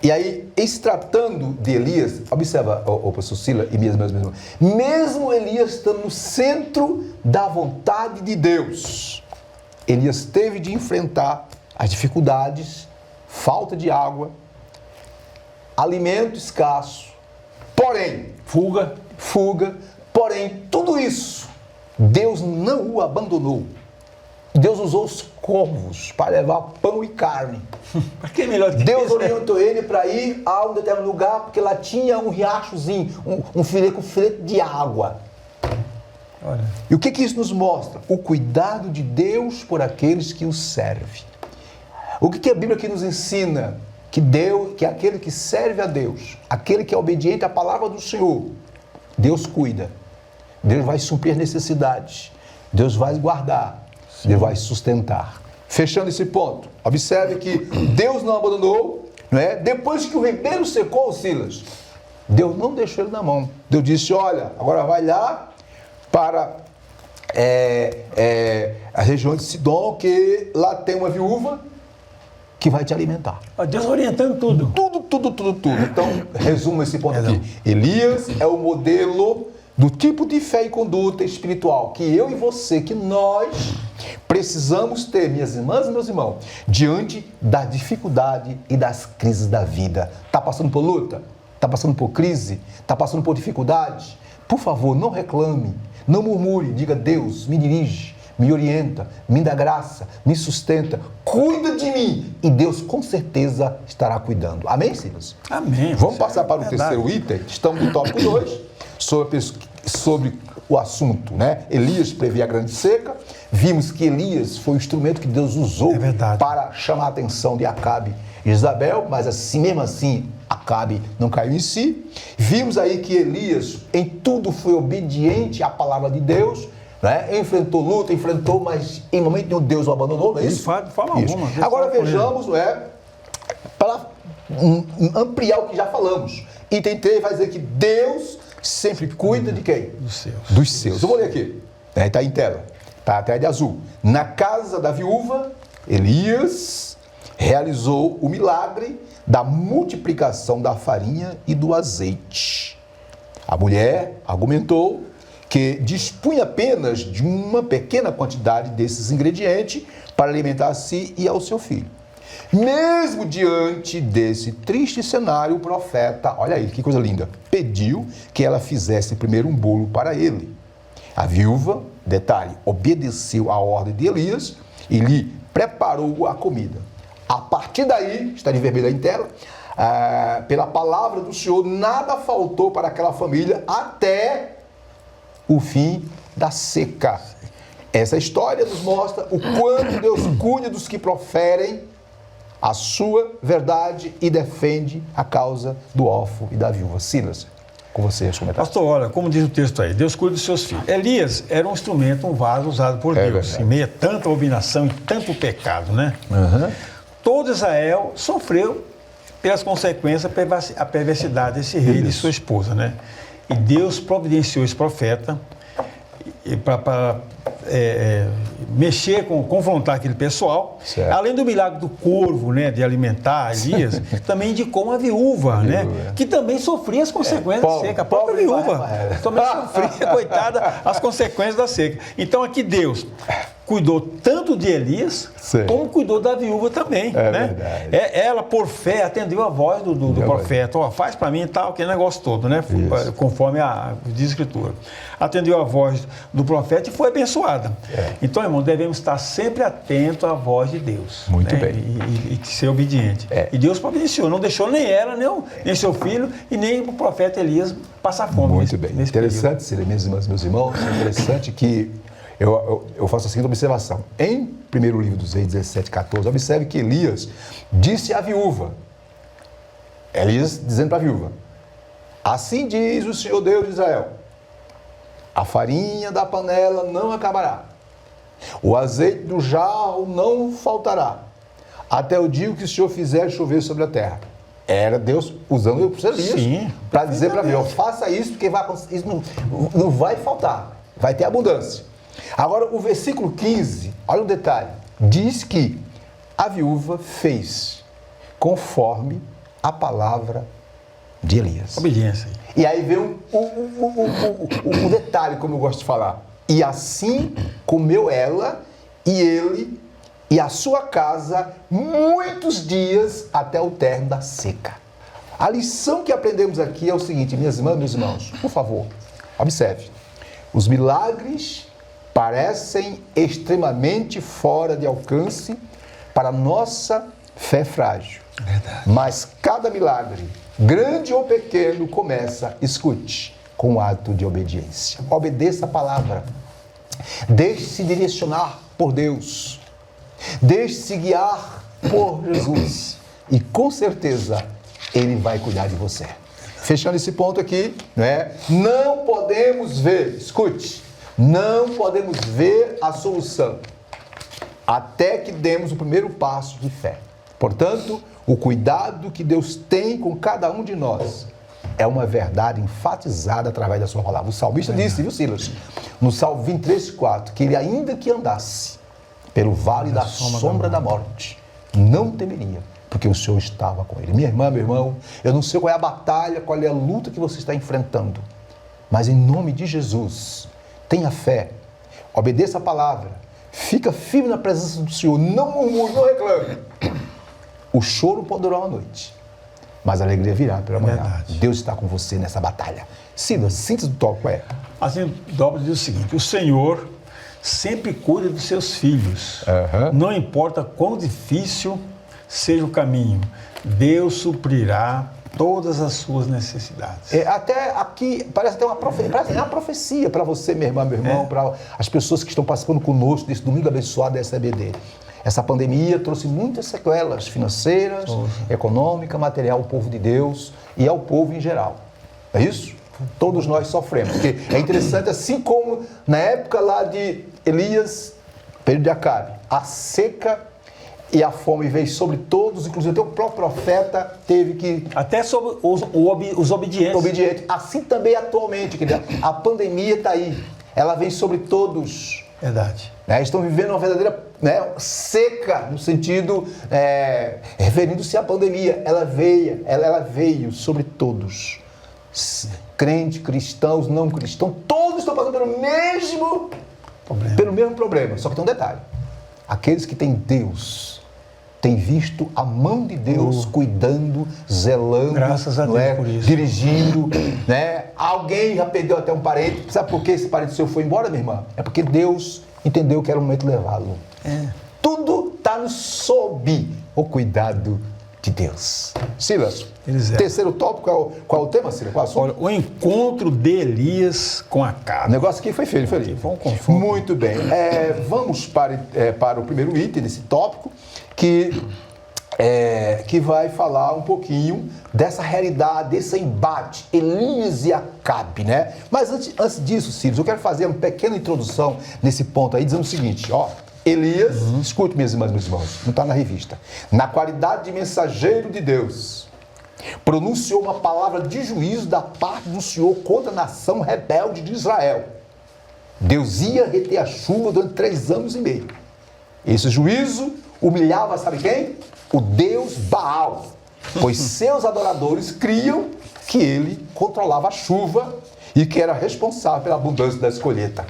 E aí, em se tratando de Elias, observa, pastor Silas e minhas irmãs, mesmo Elias estando no centro da vontade de Deus, Elias teve de enfrentar as dificuldades, falta de água, alimento escasso, porém, fuga, porém, tudo isso, Deus não o abandonou. Deus usou os corvos para levar pão e carne. Que melhor que Deus orientou ele para ir a um determinado lugar, porque lá tinha um riachozinho, um filete de água. Olha. E o que isso nos mostra? O cuidado de Deus por aqueles que o servem. O que a Bíblia aqui nos ensina? Que aquele que serve a Deus, aquele que é obediente à palavra do Senhor, Deus cuida. Deus vai suprir as necessidades. Deus vai guardar. Deus vai sustentar. Fechando esse ponto, observe que Deus não abandonou, não é? Depois que o ribeiro secou, Silas, Deus não deixou ele na mão. Deus disse, olha, agora vai lá para a região de Sidom, que lá tem uma viúva que vai te alimentar. Deus orientando tudo. Tudo. Então, resumo esse ponto aqui. Elias é o modelo do tipo de fé e conduta espiritual que eu e você, que nós precisamos ter, minhas irmãs e meus irmãos, diante da dificuldade e das crises da vida. Está passando por luta? Está passando por crise? Está passando por dificuldade? Por favor, não reclame, não murmure, diga, Deus, me dirige, me orienta, me dá graça, me sustenta, cuida de mim. E Deus com certeza estará cuidando. Amém, Silas? Amém. Vamos passar para o terceiro item. Estamos no tópico 2, sobre o assunto, né? Elias previa a grande seca. Vimos que Elias foi o instrumento que Deus usou para chamar a atenção de Acabe e Jezabel, mas mesmo assim, Acabe não caiu em si. Vimos aí que Elias, em tudo, foi obediente à palavra de Deus, né? Enfrentou luta, mas em momento nenhum Deus o abandonou, não é isso? De forma alguma. Agora vejamos, para ampliar o que já falamos. Item 3 vai dizer que Deus sempre cuida de quem? Dos seus. Eu vou ler aqui. Está em tela. Está até de azul. Na casa da viúva, Elias realizou o milagre da multiplicação da farinha e do azeite. A mulher argumentou que dispunha apenas de uma pequena quantidade desses ingredientes para alimentar a si e ao seu filho. Mesmo diante desse triste cenário, o profeta, olha aí que coisa linda, pediu que ela fizesse primeiro um bolo para ele. A viúva, detalhe, obedeceu à ordem de Elias e lhe preparou a comida. A partir daí, está de vermelho aí em tela, pela palavra do Senhor, nada faltou para aquela família até o fim da seca. Essa história nos mostra o quanto Deus cuida dos que proferem a sua verdade e defende a causa do órfão e da viúva. Silas, com você, os comentários. Pastor, olha, como diz o texto aí, Deus cuida dos seus filhos. Elias era um instrumento, um vaso usado por Deus, verdade. em meio a tanta abominação e tanto pecado, né? Todo Israel sofreu pelas consequências a perversidade desse rei e de sua esposa, né? E Deus providenciou esse profeta para mexer, confrontar aquele pessoal. Certo. Além do milagre do corvo, né, de alimentar Elias, também indicou uma viúva, né, que também sofria as consequências da seca. A própria viúva também sofria, coitada, as consequências da seca. Então aqui Deus cuidou tanto de Elias, como cuidou da viúva também. Né? Ela, por fé, atendeu a voz do profeta. Ó, faz para mim e tal, aquele negócio todo, né? Conforme diz a Escritura. Atendeu a voz do profeta e foi abençoada. Então, irmão, devemos estar sempre atentos à voz de Deus. Muito bem. E ser obediente. E Deus providenciou, não deixou nem ela, nem seu filho, e nem o profeta Elias passar fome. Muito bem. Interessante, Cília, minhas irmãs, meus irmãos, interessante que eu faço a seguinte observação. Em 1º livro dos Reis 17:14, observe que Elias disse à viúva, Elias dizendo para a viúva, assim diz o Senhor Deus de Israel, a farinha da panela não acabará, o azeite do jarro não faltará, até o dia que o Senhor fizer chover sobre a terra. Era Deus usando o Elias para dizer para a viúva, faça isso, porque isso não vai faltar, vai ter abundância. Agora, o versículo 15, olha o detalhe, diz que a viúva fez conforme a palavra de Elias. Obediência. E aí vem o detalhe, como eu gosto de falar. E assim comeu ela e ele e a sua casa muitos dias até o término da seca. A lição que aprendemos aqui é o seguinte, minhas irmãs, meus irmãos, por favor, observe. Os milagres parecem extremamente fora de alcance para a nossa fé frágil. Verdade. Mas cada milagre, grande ou pequeno, começa, escute, com o ato de obediência. Obedeça a palavra. Deixe-se direcionar por Deus. Deixe-se guiar por Jesus. E com certeza, Ele vai cuidar de você. Fechando esse ponto aqui, não podemos ver, escute, não podemos ver a solução até que demos o primeiro passo de fé. Portanto, o cuidado que Deus tem com cada um de nós é uma verdade enfatizada através da sua palavra. O salmista disse, viu, Silas, no Salmo 23:4, que ele ainda que andasse pelo vale da sombra da morte, não temeria, porque o Senhor estava com ele. Minha irmã, meu irmão, eu não sei qual é a batalha, qual é a luta que você está enfrentando, mas em nome de Jesus, tenha fé, obedeça a palavra, fica firme na presença do Senhor, não murmure, não reclame. O choro pode durar uma noite, mas a alegria virá pela manhã. Verdade. Deus está com você nessa batalha. Silas, síntese do tópico é? Assim, Dobra diz o seguinte, o Senhor sempre cuida dos seus filhos. Não importa quão difícil seja o caminho, Deus suprirá todas as suas necessidades. Até aqui, parece até uma profecia para você, minha irmã, meu irmão, para as pessoas que estão participando conosco desse domingo abençoado da SBD. Essa pandemia trouxe muitas sequelas financeiras, econômicas, material ao povo de Deus e ao povo em geral. É isso? Todos nós sofremos. Porque é interessante, assim como na época lá de Elias, período de Acabe, a seca e a fome veio sobre todos, inclusive até o próprio profeta teve que... Até sobre os obedientes. Obediente. Assim também atualmente, quer dizer, a pandemia está aí. Ela vem sobre todos. Verdade. Estão vivendo uma verdadeira seca, no sentido, referindo-se à pandemia. Ela veio sobre todos. Crente, cristãos, não cristãos, todos estão passando pelo mesmo problema. Só que tem um detalhe. Aqueles que têm Deus, têm visto a mão de Deus cuidando, zelando, graças a Deus por isso. Dirigindo, Alguém já perdeu até um parente. Sabe por que esse parente seu foi embora, minha irmã? É porque Deus entendeu que era o momento de levá-lo. Tudo está sob o cuidado de Deus. Silas, terceiro tópico, qual é o tema, Silas? Qual é o assunto? Olha, o encontro de Elias com Acabe. O negócio aqui foi feio, Foi um confronto. Muito bem. Vamos para o primeiro item desse tópico, que vai falar um pouquinho dessa realidade, desse embate, Elias e Acabe, né? Mas antes disso, Silas, eu quero fazer uma pequena introdução nesse ponto aí, dizendo o seguinte, Elias, escute, minhas irmãs e meus irmãos, não está na revista, na qualidade de mensageiro de Deus, pronunciou uma palavra de juízo da parte do Senhor contra a nação rebelde de Israel. Deus ia reter a chuva durante 3 anos e meio. Esse juízo humilhava, sabe quem? O Deus Baal, pois seus adoradores criam que ele controlava a chuva e que era responsável pela abundância das colheitas.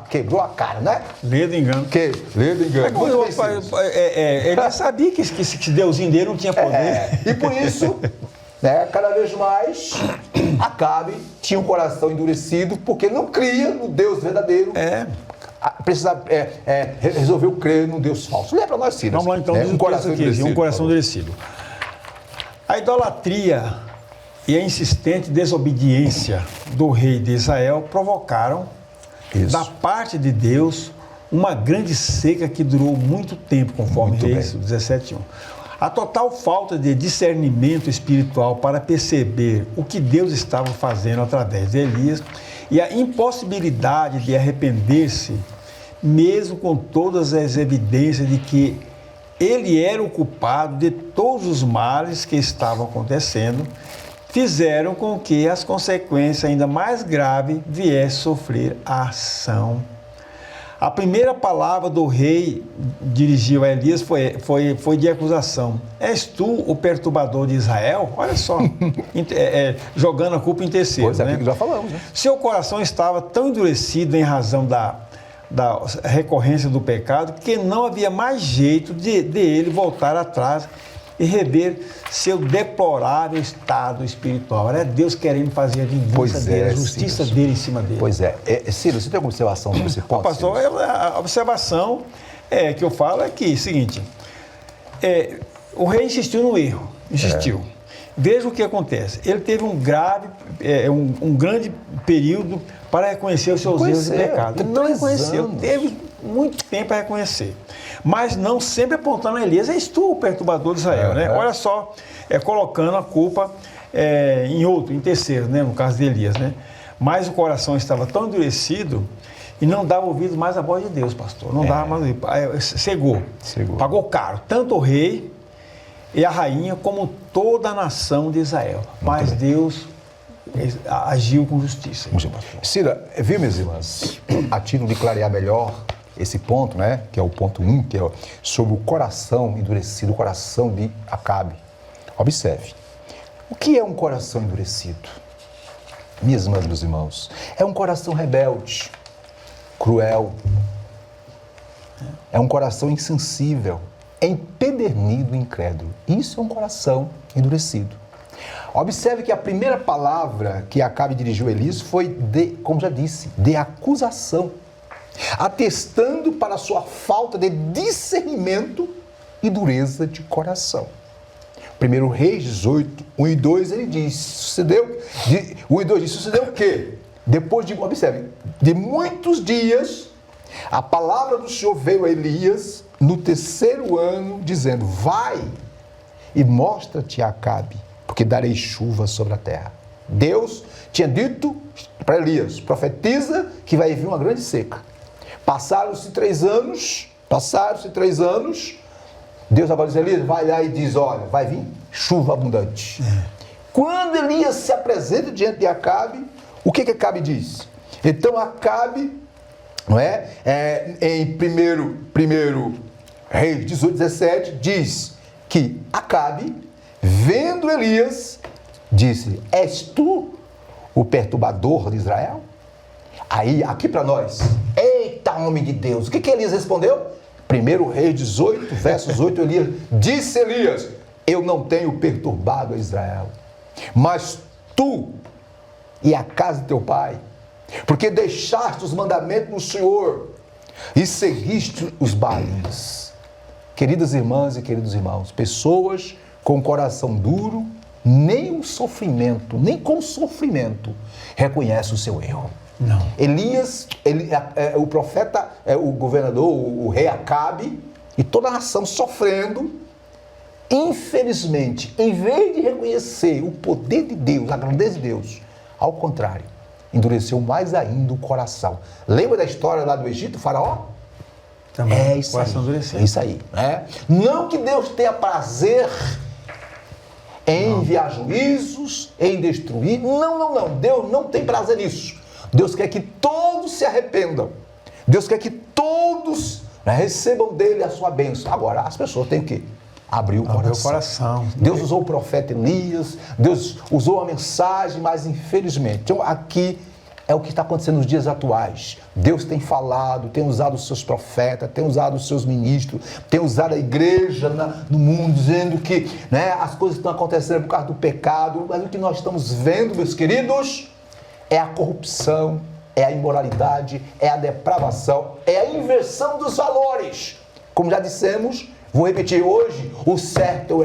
Quebrou a cara, né? Lê do engano. Lê do engano. Ele sabia que esse Deusinho dele não tinha poder. E por isso, cada vez mais, Acabe tinha um coração endurecido, porque não cria no Deus verdadeiro. Precisava resolveu crer num Deus falso. Lê para nós, Silas. Vamos lá, então, um coração endurecido. A idolatria e a insistente desobediência do rei de Israel provocaram, da parte de Deus, uma grande seca que durou muito tempo, conforme Reis 17:1. A total falta de discernimento espiritual para perceber o que Deus estava fazendo através de Elias e a impossibilidade de arrepender-se, mesmo com todas as evidências de que ele era o culpado de todos os males que estavam acontecendo, fizeram com que as consequências ainda mais graves viessem sofrer a ação. A primeira palavra do rei dirigiu a Elias foi de acusação. És tu o perturbador de Israel? Olha só, jogando a culpa em terceiro. Pois é, que já falamos, né? Seu coração estava tão endurecido em razão da recorrência do pecado que não havia mais jeito de ele voltar atrás e rever seu deplorável estado espiritual. Era Deus querendo fazer a vingança dele, a justiça dele em cima dele. Pois é. Silas, você tem alguma observação sobre esse ponto? Pastor, a observação que eu falo é que, seguinte, o rei insistiu no erro, Veja o que acontece. Ele teve um grande período para reconhecer os seus erros e pecados. Ele não reconheceu, teve muito tempo para reconhecer. Mas não sempre apontando a Elias, és tu o perturbador de Israel, né? Olha só, colocando a culpa em terceiro, né? No caso de Elias, né? Mas o coração estava tão endurecido e não dava ouvido mais à voz de Deus, pastor. Não dava mais ouvido. Cegou. Pagou caro. Tanto o rei e a rainha, como toda a nação de Israel. Mas Deus agiu com justiça. Cira, viu, minhas irmãs? A título de clarear melhor esse ponto, né? Que é o ponto 1, que é sobre o coração endurecido, o coração de Acabe. Observe. O que é um coração endurecido? Minhas irmãs, meus irmãos, é um coração rebelde, cruel, é um coração insensível, empedernido e incrédulo. Isso é um coração endurecido. Observe que a primeira palavra que Acabe dirigiu a Elias foi como já disse, de acusação, atestando para a sua falta de discernimento e dureza de coração. 1 Reis 18, 1 e 2, ele diz, sucedeu o quê? Depois de, observe, de muitos dias, a palavra do Senhor veio a Elias no 3º ano, dizendo, vai e mostra-te a Acabe, porque darei chuva sobre a terra. Deus tinha dito para Elias, profetiza que vai vir uma grande seca. Passaram-se 3 anos, Deus agora diz, Elias, vai lá e diz, olha, vai vir chuva abundante. Quando Elias se apresenta diante de Acabe, o que Acabe diz? Então Acabe, não é? Em 1 Reis 18, 17, diz que Acabe, vendo Elias, disse, és tu o perturbador de Israel? Aí, aqui para nós, eita homem de Deus, o que Elias respondeu? 1 Reis 18, versos 8, Elias, disse Elias, eu não tenho perturbado a Israel, mas tu e a casa de teu pai, porque deixaste os mandamentos do Senhor e seguiste os Baalins. Queridas irmãs e queridos irmãos, pessoas com coração duro, nem com sofrimento reconhece o seu erro. Não. Elias, o profeta, o governador, o rei Acabe e toda a nação sofrendo, infelizmente, em vez de reconhecer o poder de Deus, a grandeza de Deus, ao contrário, endureceu mais ainda o coração. Lembra da história lá do Egito, o faraó? Também, é isso aí. Né? Não que Deus tenha prazer em enviar juízos, em destruir. Não. Deus não tem prazer nisso. Deus quer que todos se arrependam. Deus quer que todos recebam dele a sua bênção. Agora, as pessoas têm o quê? Abrir o coração. Deus usou o profeta Elias, Deus usou a mensagem, mas infelizmente, então aqui é o que está acontecendo nos dias atuais. Deus tem falado, tem usado os seus profetas, tem usado os seus ministros, tem usado a igreja no mundo, dizendo que as coisas estão acontecendo por causa do pecado, mas o que nós estamos vendo, meus queridos, é a corrupção, é a imoralidade, é a depravação, é a inversão dos valores. Como já dissemos, vou repetir hoje, o certo é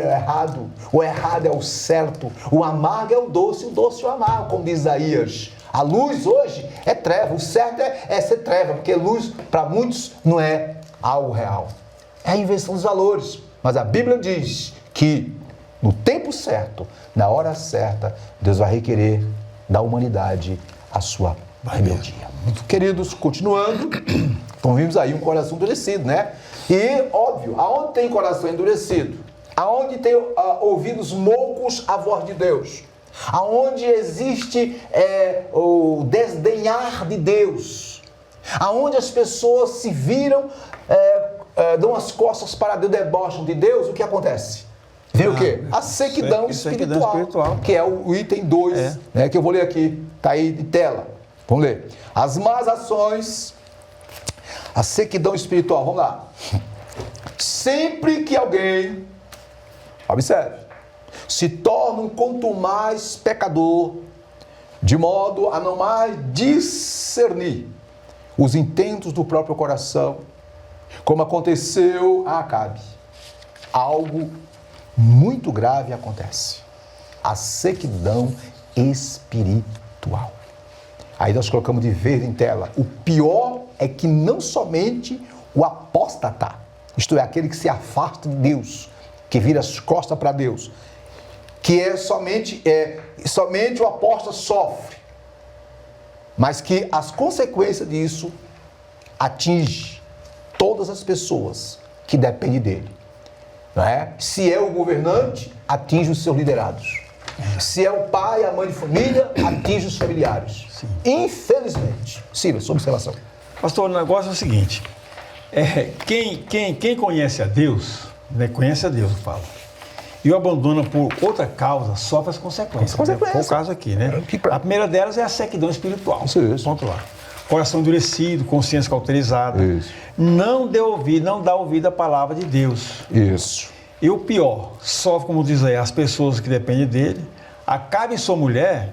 o errado é o certo, o amargo é o doce é o amargo, como diz Isaías. A luz hoje é treva, o certo é ser treva, porque luz para muitos não é algo real. É a inversão dos valores. Mas a Bíblia diz que no tempo certo, na hora certa, Deus vai requerer da humanidade a sua rebeldia. Queridos, continuando, então vimos aí um coração endurecido, né? E, óbvio, aonde tem coração endurecido? Aonde tem ouvidos moucos a voz de Deus? Aonde existe o desdenhar de Deus? Aonde as pessoas se viram, dão as costas para Deus, debocham de Deus, o que acontece? Vem o quê? A sequidão espiritual, que é o item 2, que eu vou ler aqui, está aí de tela. Vamos ler. As más ações, a sequidão espiritual, vamos lá. Sempre que alguém, observe, se torna um quanto mais pecador, de modo a não mais discernir os intentos do próprio coração, como aconteceu a Acabe, algo muito grave acontece. A sequidão espiritual. Aí nós colocamos de verde em tela. O pior é que não somente o apóstata, isto é, aquele que se afasta de Deus, que vira as costas para Deus, que somente o apóstata sofre, mas que as consequências disso atingem todas as pessoas que dependem dele. Não é? Se é o governante, atinge os seus liderados. Se é o pai, a mãe de família, atinge os familiares. Sim. Infelizmente. Silas, sua observação. Pastor, o negócio é o seguinte. Quem conhece a Deus, conhece a Deus, eu falo, e o abandona por outra causa, sofre as consequências. Foi o caso aqui, né? A primeira delas é a sequidão espiritual. Isso. Ponto lá. Coração endurecido, consciência cauterizada. Isso. Não dá ouvido à palavra de Deus. Isso. E o pior, sofre, como diz aí, as pessoas que dependem dele. Acabe sua mulher,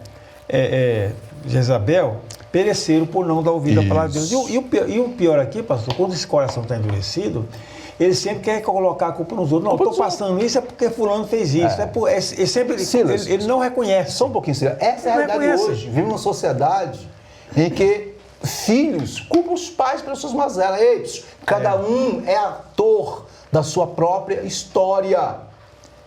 Jezabel, pereceram por não dar ouvido à palavra de Deus. E o pior aqui, pastor, quando esse coração está endurecido, ele sempre quer colocar a culpa nos outros. Não, estou passando isso é porque fulano fez isso. Ele não reconhece. Só um pouquinho, Silas. Essa é a realidade hoje. Vivemos numa sociedade em que filhos culpam os pais pelas suas mazelas. Cada um é ator da sua própria história.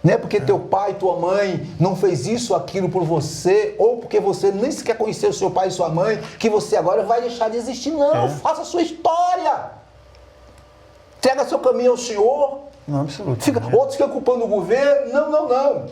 Não é porque teu pai, tua mãe não fez isso ou aquilo por você, ou porque você nem sequer conheceu seu pai e sua mãe, que você agora vai deixar de existir. Não, faça a sua história. Entrega seu caminho ao Senhor. Não, absoluto. Outros ficam culpando o governo. Não.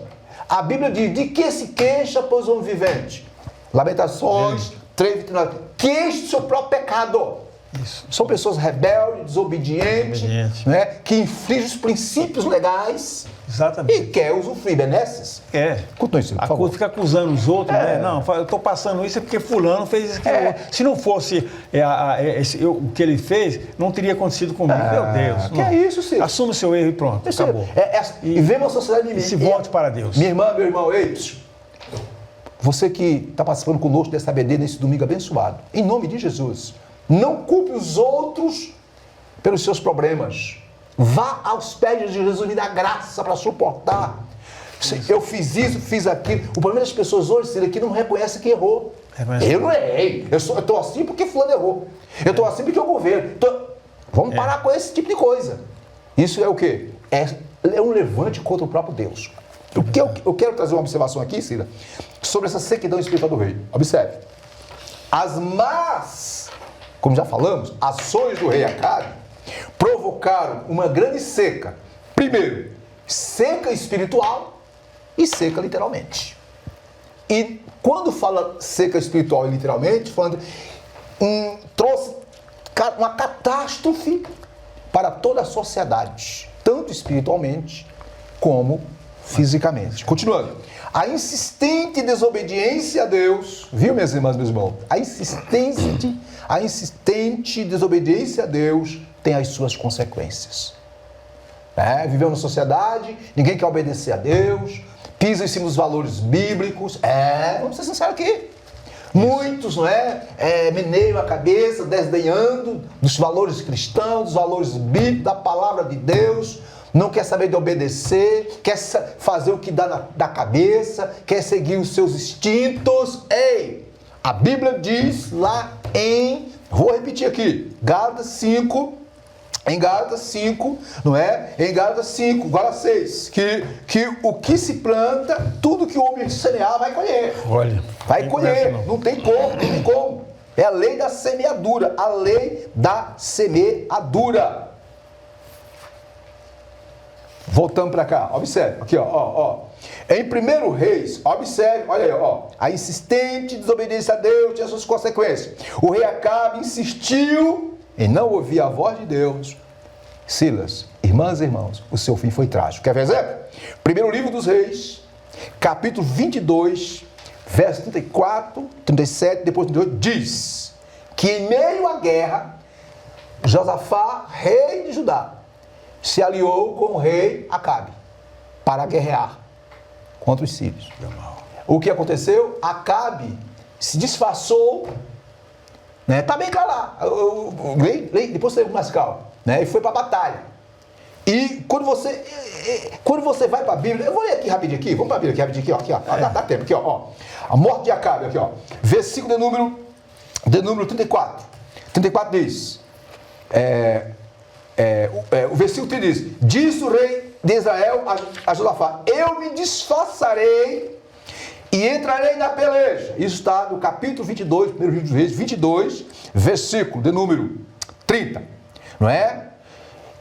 A Bíblia diz, de que se queixa, pois, o homem vivente? Lamentações 3:29. Queixe do seu próprio pecado. Isso. São pessoas rebeldes, desobedientes, né, que infringem os princípios legais. Exatamente. E quer usufruir benesses. Continue isso, por favor. Fica acusando os outros, né? Não, eu estou passando isso porque fulano fez isso. Se não fosse o que ele fez, não teria acontecido comigo. Meu Deus. Que é isso, Ciro? Assume o seu erro e pronto, acabou. E vem uma sociedade E se volte para Deus. Minha irmã, meu irmão, ei, você que está participando conosco dessa BD nesse domingo abençoado, em nome de Jesus, não culpe os outros pelos seus problemas. Vá aos pés de Jesus, me dá graça para suportar. Eu fiz isso, fiz aquilo. O problema das pessoas hoje, Ciro, é que não reconhecem que errou. Eu não errei. Eu estou assim porque fulano errou. Eu estou assim porque o governo. Vamos parar com esse tipo de coisa. Isso é o quê? É um levante contra o próprio Deus. Eu quero trazer uma observação aqui, Cira, sobre essa sequidão espiritual do rei. Observe. As más, como já falamos, ações do rei Acabe provocaram uma grande seca. Primeiro, seca espiritual e seca literalmente. E quando fala seca espiritual e literalmente, falando, trouxe uma catástrofe para toda a sociedade, tanto espiritualmente como fisicamente. Continuando. A insistente desobediência a Deus, viu, minhas irmãs, meus irmãos? A insistente desobediência a Deus tem as suas consequências. Vivemos numa sociedade, ninguém quer obedecer a Deus, pisa em cima dos valores bíblicos. Vamos ser sinceros aqui. Muitos, meneiam a cabeça, desdenhando dos valores cristãos, dos valores bíblicos, da palavra de Deus, não quer saber de obedecer, quer fazer o que dá na cabeça, quer seguir os seus instintos. A Bíblia diz lá vou repetir aqui, Gálatas 5, em Gálatas 5, Em Gálatas 5, agora 6, que o que se planta, tudo que o homem semear vai colher. Vai colher, não tem como. É a lei da semeadura, Voltando para cá, observe, aqui, Em 1 Reis, observe, olha aí, a insistente desobediência a Deus tinha suas consequências. O rei Acabe insistiu em não ouvir a voz de Deus. Silas, irmãs e irmãos, o seu fim foi trágico. Quer ver exemplo? Primeiro livro dos Reis, capítulo 22, verso 34, 37, depois 38, diz que em meio à guerra, Josafá, rei de Judá, se aliou com o rei Acabe para guerrear contra os sírios. O que aconteceu? Acabe se disfarçou, tá bem claro lá, depois você mais calmo, e foi para a batalha. E quando você vai para a Bíblia, eu vou ler aqui rapidinho aqui, vamos para a Bíblia aqui rapidinho aqui, dá tempo aqui, a morte de Acabe aqui, versículo de número 34. 34 diz, o versículo 30 diz, diz o rei de Israel a Josafá, eu me disfarçarei e entrarei na peleja. Isso está no capítulo 22, primeiro livro dos Reis, 22, versículo de número 30,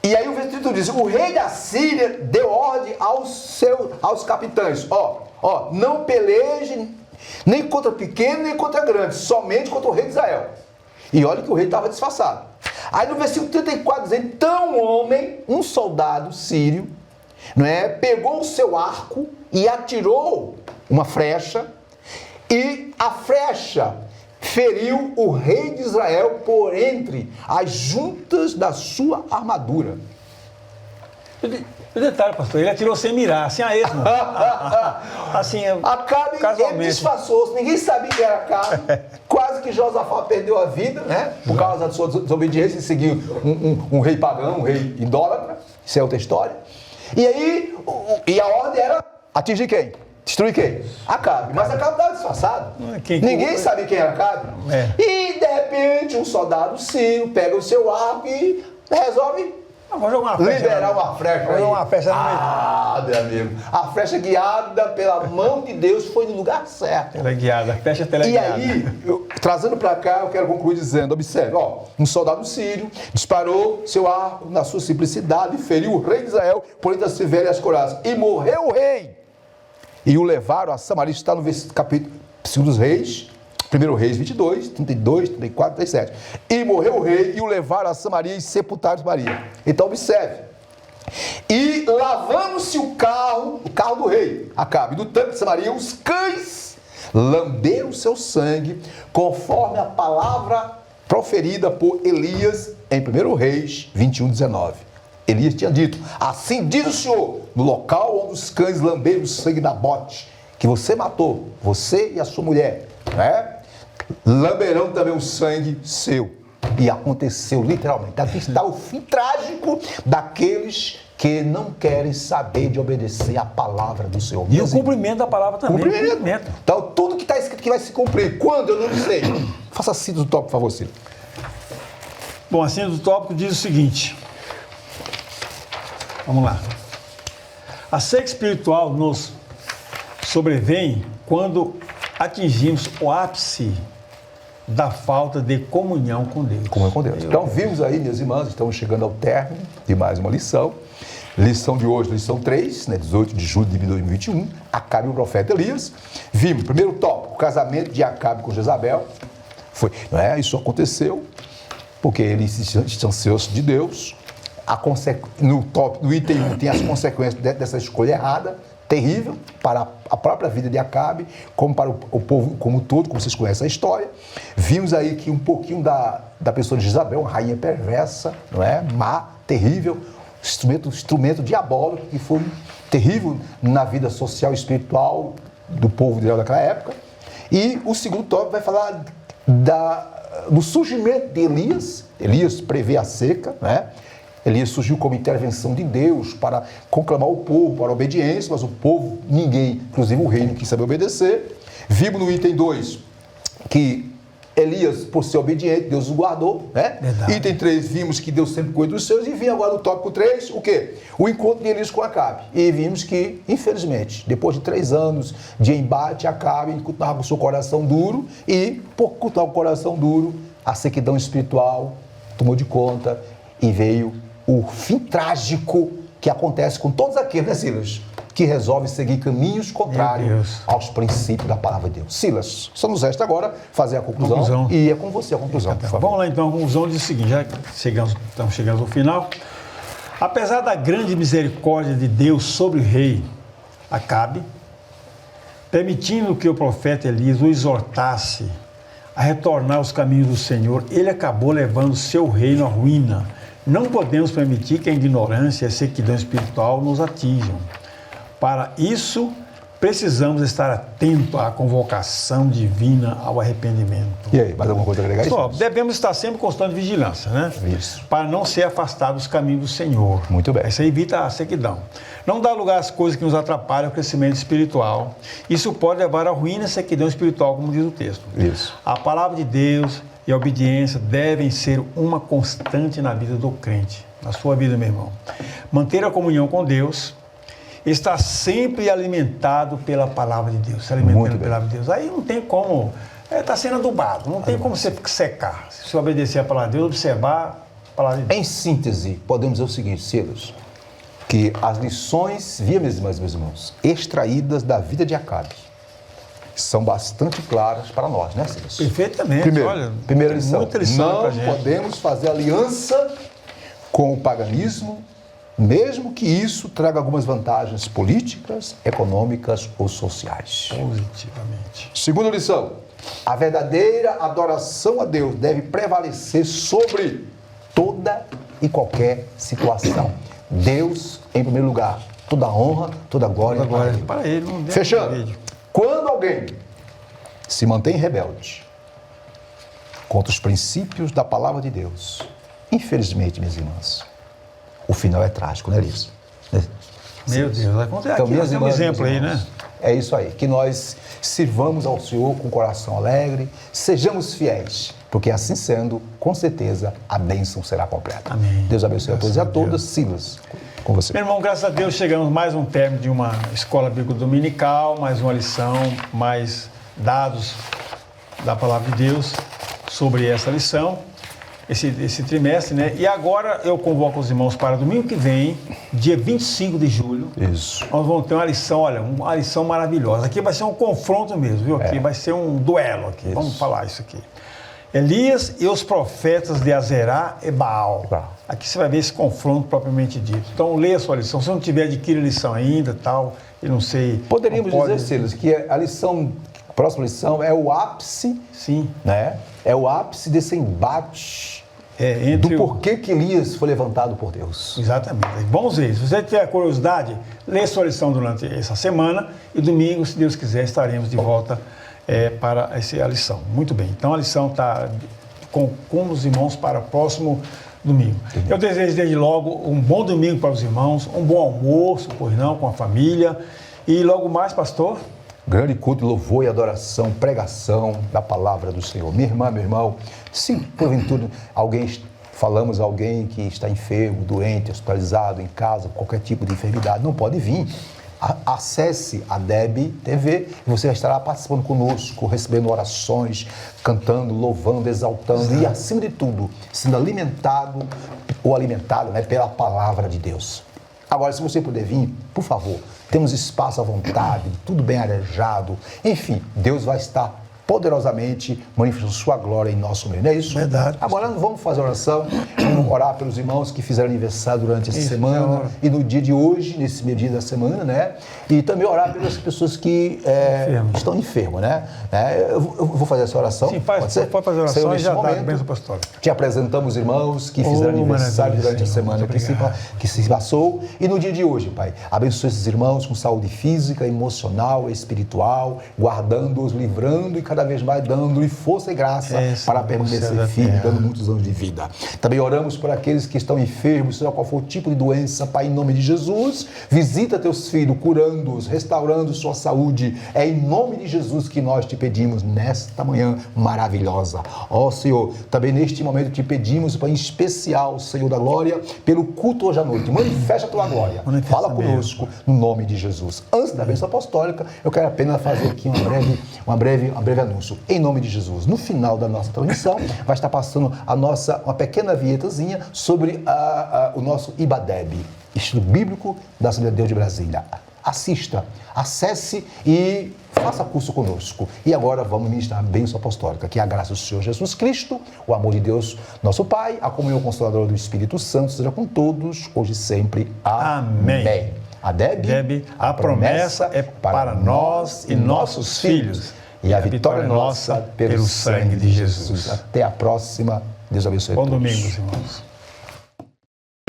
E aí o versículo diz, o rei da Síria deu ordem aos capitães, não pelejem nem contra pequeno nem contra grande, somente contra o rei de Israel. E olha que o rei estava disfarçado. Aí no versículo 34 diz, então um soldado sírio, pegou o seu arco e atirou uma flecha, e a flecha feriu o rei de Israel por entre as juntas da sua armadura. O detalhe, pastor, ele atirou sem mirar, sem a esmo. Assim, Acabe, ele disfarçou-se, ninguém sabia que era Acabe. Quase que Josafá perdeu a vida, por causa da sua desobediência, e seguiu um rei pagão, um rei idólatra. Isso é outra história. E aí, a ordem era atingir quem? Destruir quem? Acabe. Mas Acabe estava disfarçado. Ninguém sabia quem era Acabe. E, de repente, um soldado sírio pega o seu arco e resolve Vamos jogar uma flecha. Liberar uma flecha Vamos aí. jogar uma flecha no meio. Meu amigo. A flecha guiada pela mão de Deus foi no lugar certo. Teleguiada, flecha E teleguiada. aí, trazendo para cá, eu quero concluir dizendo, observe, um soldado sírio disparou seu arco na sua simplicidade, feriu o rei de Israel, por entre as severas coraças, e morreu o rei. E o levaram a Samaria, está no capítulo 2 Reis, 1 Reis 22, 32, 34, 37. E morreu o rei e o levaram a Samaria e sepultaram Samaria. Então observe. E lavando-se o carro do rei, Acabe, do tanque de Samaria, os cães lamberam seu sangue, conforme a palavra proferida por Elias em 1 Reis 21, 19. Elias tinha dito, assim diz o Senhor, no local onde os cães lamberam o sangue da bote, que você matou, você e a sua mulher, né? Lamberão também o sangue seu. E aconteceu literalmente. Aqui está o fim trágico daqueles que não querem saber de obedecer a palavra do Senhor. E o cumprimento da palavra também. Cumprimento. Então, tudo que está escrito que vai se cumprir. Quando? Eu não sei. Faça assim do tópico, por favor, Ciro. Bom, assim do tópico diz o seguinte. Vamos lá. A seca espiritual nos sobrevém quando atingimos o ápice da falta de comunhão com Deus. Comunhão com Deus. Então, vimos aí, minhas irmãs, estamos chegando ao término de mais uma lição. Lição de hoje, lição 3, 18 de julho de 2021, Acabe e o profeta Elias. Vimos, primeiro tópico, o casamento de Acabe com Jezabel. Isso aconteceu porque ele se distanciou-se de Deus. No item 1 tem as consequências dessa escolha errada, terrível para a própria vida de Acabe, como para o povo como todo, como vocês conhecem a história. Vimos aí que um pouquinho da pessoa de Jezabel, uma rainha perversa, má, terrível, instrumento diabólico, que foi terrível na vida social e espiritual do povo de Israel daquela época. E o segundo tópico vai falar do surgimento de Elias. Elias prevê a seca, Elias surgiu como intervenção de Deus para conclamar o povo para a obediência, mas o povo, ninguém, inclusive o rei, não quis saber obedecer. Vimos no item 2 que Elias, por ser obediente, Deus o guardou, Verdade. Item 3, vimos que Deus sempre cuida dos seus. E vim agora no tópico 3, o quê? O encontro de Elias com Acabe. E vimos que, infelizmente, depois de 3 anos de embate, Acabe continuava com o seu coração duro e, por continuar com o coração duro, a sequidão espiritual tomou de conta e veio o fim trágico que acontece com todos aqueles, né, Silas? Que resolvem seguir caminhos contrários aos princípios da palavra de Deus. Silas, só nos resta agora fazer a conclusão. E é com você a conclusão, por favor. Vamos lá então, a conclusão diz o seguinte, já estamos chegando ao final. Apesar da grande misericórdia de Deus sobre o rei Acabe, permitindo que o profeta Elias o exortasse a retornar aos caminhos do Senhor, ele acabou levando seu reino à ruína. Não podemos permitir que a ignorância e a sequidão espiritual nos atinjam. Para isso, precisamos estar atentos à convocação divina ao arrependimento. E aí, mais alguma coisa a agregar? Só, devemos estar sempre em constante vigilância, Isso. Para não ser afastado dos caminhos do Senhor. Muito bem. Isso evita a sequidão. Não dá lugar às coisas que nos atrapalham o crescimento espiritual. Isso pode levar à ruína e sequidão espiritual, como diz o texto. Isso. A palavra de Deus e a obediência devem ser uma constante na vida do crente, na sua vida, meu irmão. Manter a comunhão com Deus, estar sempre alimentado pela palavra de Deus, se alimentando pela palavra de Deus. Aí não tem como, está sendo adubado, não tem como você secar. Se você obedecer a palavra de Deus, observar a palavra de Deus. Em síntese, podemos dizer o seguinte, Silas, que as lições, meus irmãos, extraídas da vida de Acabe, são bastante claras para nós, né, Silas? Perfeitamente. Primeira lição, muita lição não podemos fazer aliança com o paganismo, mesmo que isso traga algumas vantagens políticas, econômicas ou sociais. Positivamente. Segunda lição, a verdadeira adoração a Deus deve prevalecer sobre toda e qualquer situação. Deus em primeiro lugar, toda honra, toda glória para Ele. Não Fechando, quando alguém se mantém rebelde contra os princípios da palavra de Deus, infelizmente, minhas irmãs, o final é trágico, não é isso? Meu Deus, acontece. Então, aqui nós temos um exemplo aí, né? É isso aí, que nós sirvamos ao Senhor com coração alegre, sejamos fiéis, porque assim sendo, com certeza, a bênção será completa. Amém. Deus abençoe a todos e a todas. Silas, com você. Meu irmão, graças a Deus, chegamos mais um término de uma escola bíblica dominical, mais uma lição, mais dados da palavra de Deus sobre essa lição, esse trimestre, né? E agora eu convoco os irmãos para domingo que vem, dia 25 de julho. Isso. Nós vamos ter uma lição, olha, uma lição maravilhosa. Aqui vai ser um confronto mesmo, viu? Aqui vai ser um duelo aqui. Isso. Vamos falar isso aqui. Elias e os profetas de Azerá e Baal. Aqui você vai ver esse confronto propriamente dito. Então, leia a sua lição. Se não tiver, adquire a lição ainda, tal, eu não sei. Poderíamos dizer, Silas, que a próxima lição é o ápice, sim, né? É o ápice desse embate entre do porquê que Elias foi levantado por Deus. Exatamente. Vamos ver. Se você tiver curiosidade, leia a sua lição durante essa semana e domingo, se Deus quiser, estaremos de volta para a lição. Muito bem. Então, a lição está com os irmãos para o próximo domingo. Eu desejo desde logo um bom domingo para os irmãos, um bom almoço, pois não, com a família. E logo mais, pastor? Grande culto, louvor e adoração, pregação da palavra do Senhor. Minha irmã, meu irmão, se porventura falamos alguém que está enfermo, doente, hospitalizado, em casa, qualquer tipo de enfermidade, não pode vir. Acesse a DEB TV e você estará participando conosco, recebendo orações, cantando, louvando, exaltando e, acima de tudo, sendo alimentado ou alimentada, né, pela palavra de Deus. Agora, se você puder vir, por favor, temos espaço à vontade, tudo bem arejado. Enfim, Deus vai estar poderosamente manifestando sua glória em nosso meio, não é isso? Verdade. Agora vamos fazer oração, vamos orar pelos irmãos que fizeram aniversário durante essa semana e no dia de hoje, nesse meio dia da semana, né? E também orar pelas pessoas que estão enfermas, né? Eu vou fazer essa oração. Sim, pode fazer a oração e já dá a bênção apostólica. Te apresentamos irmãos que fizeram aniversário durante a semana que se passou e no dia de hoje, Pai, abençoe esses irmãos com saúde física, emocional, espiritual, guardando-os, livrando e cada vez mais dando-lhe força e graça para permanecer firme, dando muitos anos de vida. Também oramos por aqueles que estão enfermos, seja qual for o tipo de doença, Pai, em nome de Jesus, visita teus filhos, curando-os, restaurando sua saúde. É em nome de Jesus que nós te pedimos nesta manhã maravilhosa. Ó Senhor, também neste momento te pedimos, Pai, em especial, Senhor da glória, pelo culto hoje à noite. Manifesta a tua glória. Fala conosco no nome de Jesus. Antes da bênção apostólica, eu quero apenas fazer aqui uma breve anúncio. Em nome de Jesus, no final da nossa transmissão, vai estar passando uma pequena vinhetazinha sobre o nosso IBADEB, Estudo Bíblico da Assembleia de Deus de Brasília. Assista, acesse e faça curso conosco. E agora vamos ministrar a bênção apostólica, que é a graça do Senhor Jesus Cristo, o amor de Deus, nosso Pai, a comunhão consoladora do Espírito Santo, seja com todos, hoje e sempre. Amém. A DEB, a promessa é para nós e nossos filhos. E a vitória é nossa pelo sangue de Jesus. Até a próxima. Deus abençoe a todos. Bom domingo, irmãos.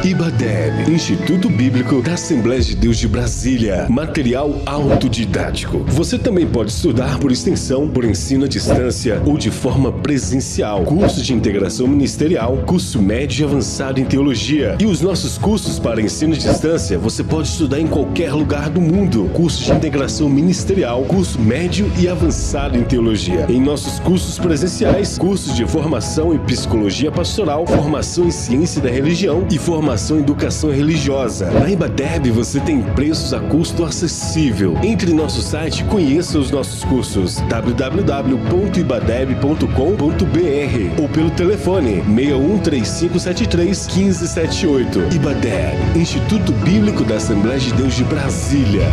IBADEB, Instituto Bíblico da Assembleia de Deus de Brasília. Material autodidático. Você também pode estudar por extensão, por ensino à distância ou de forma presencial. Curso de integração ministerial, curso médio e avançado em teologia. E os nossos cursos para ensino à distância, você pode estudar em qualquer lugar do mundo. Curso de integração ministerial, curso médio e avançado em teologia. Em nossos cursos presenciais, cursos de formação em psicologia pastoral, formação em ciência da religião e formação em educação religiosa. Na IBADEB você tem preços a custo acessível. Entre em nosso site e conheça os nossos cursos www.ibadeb.com.br ou pelo telefone 61 3573 1578. IBADEB, Instituto Bíblico da Assembleia de Deus de Brasília.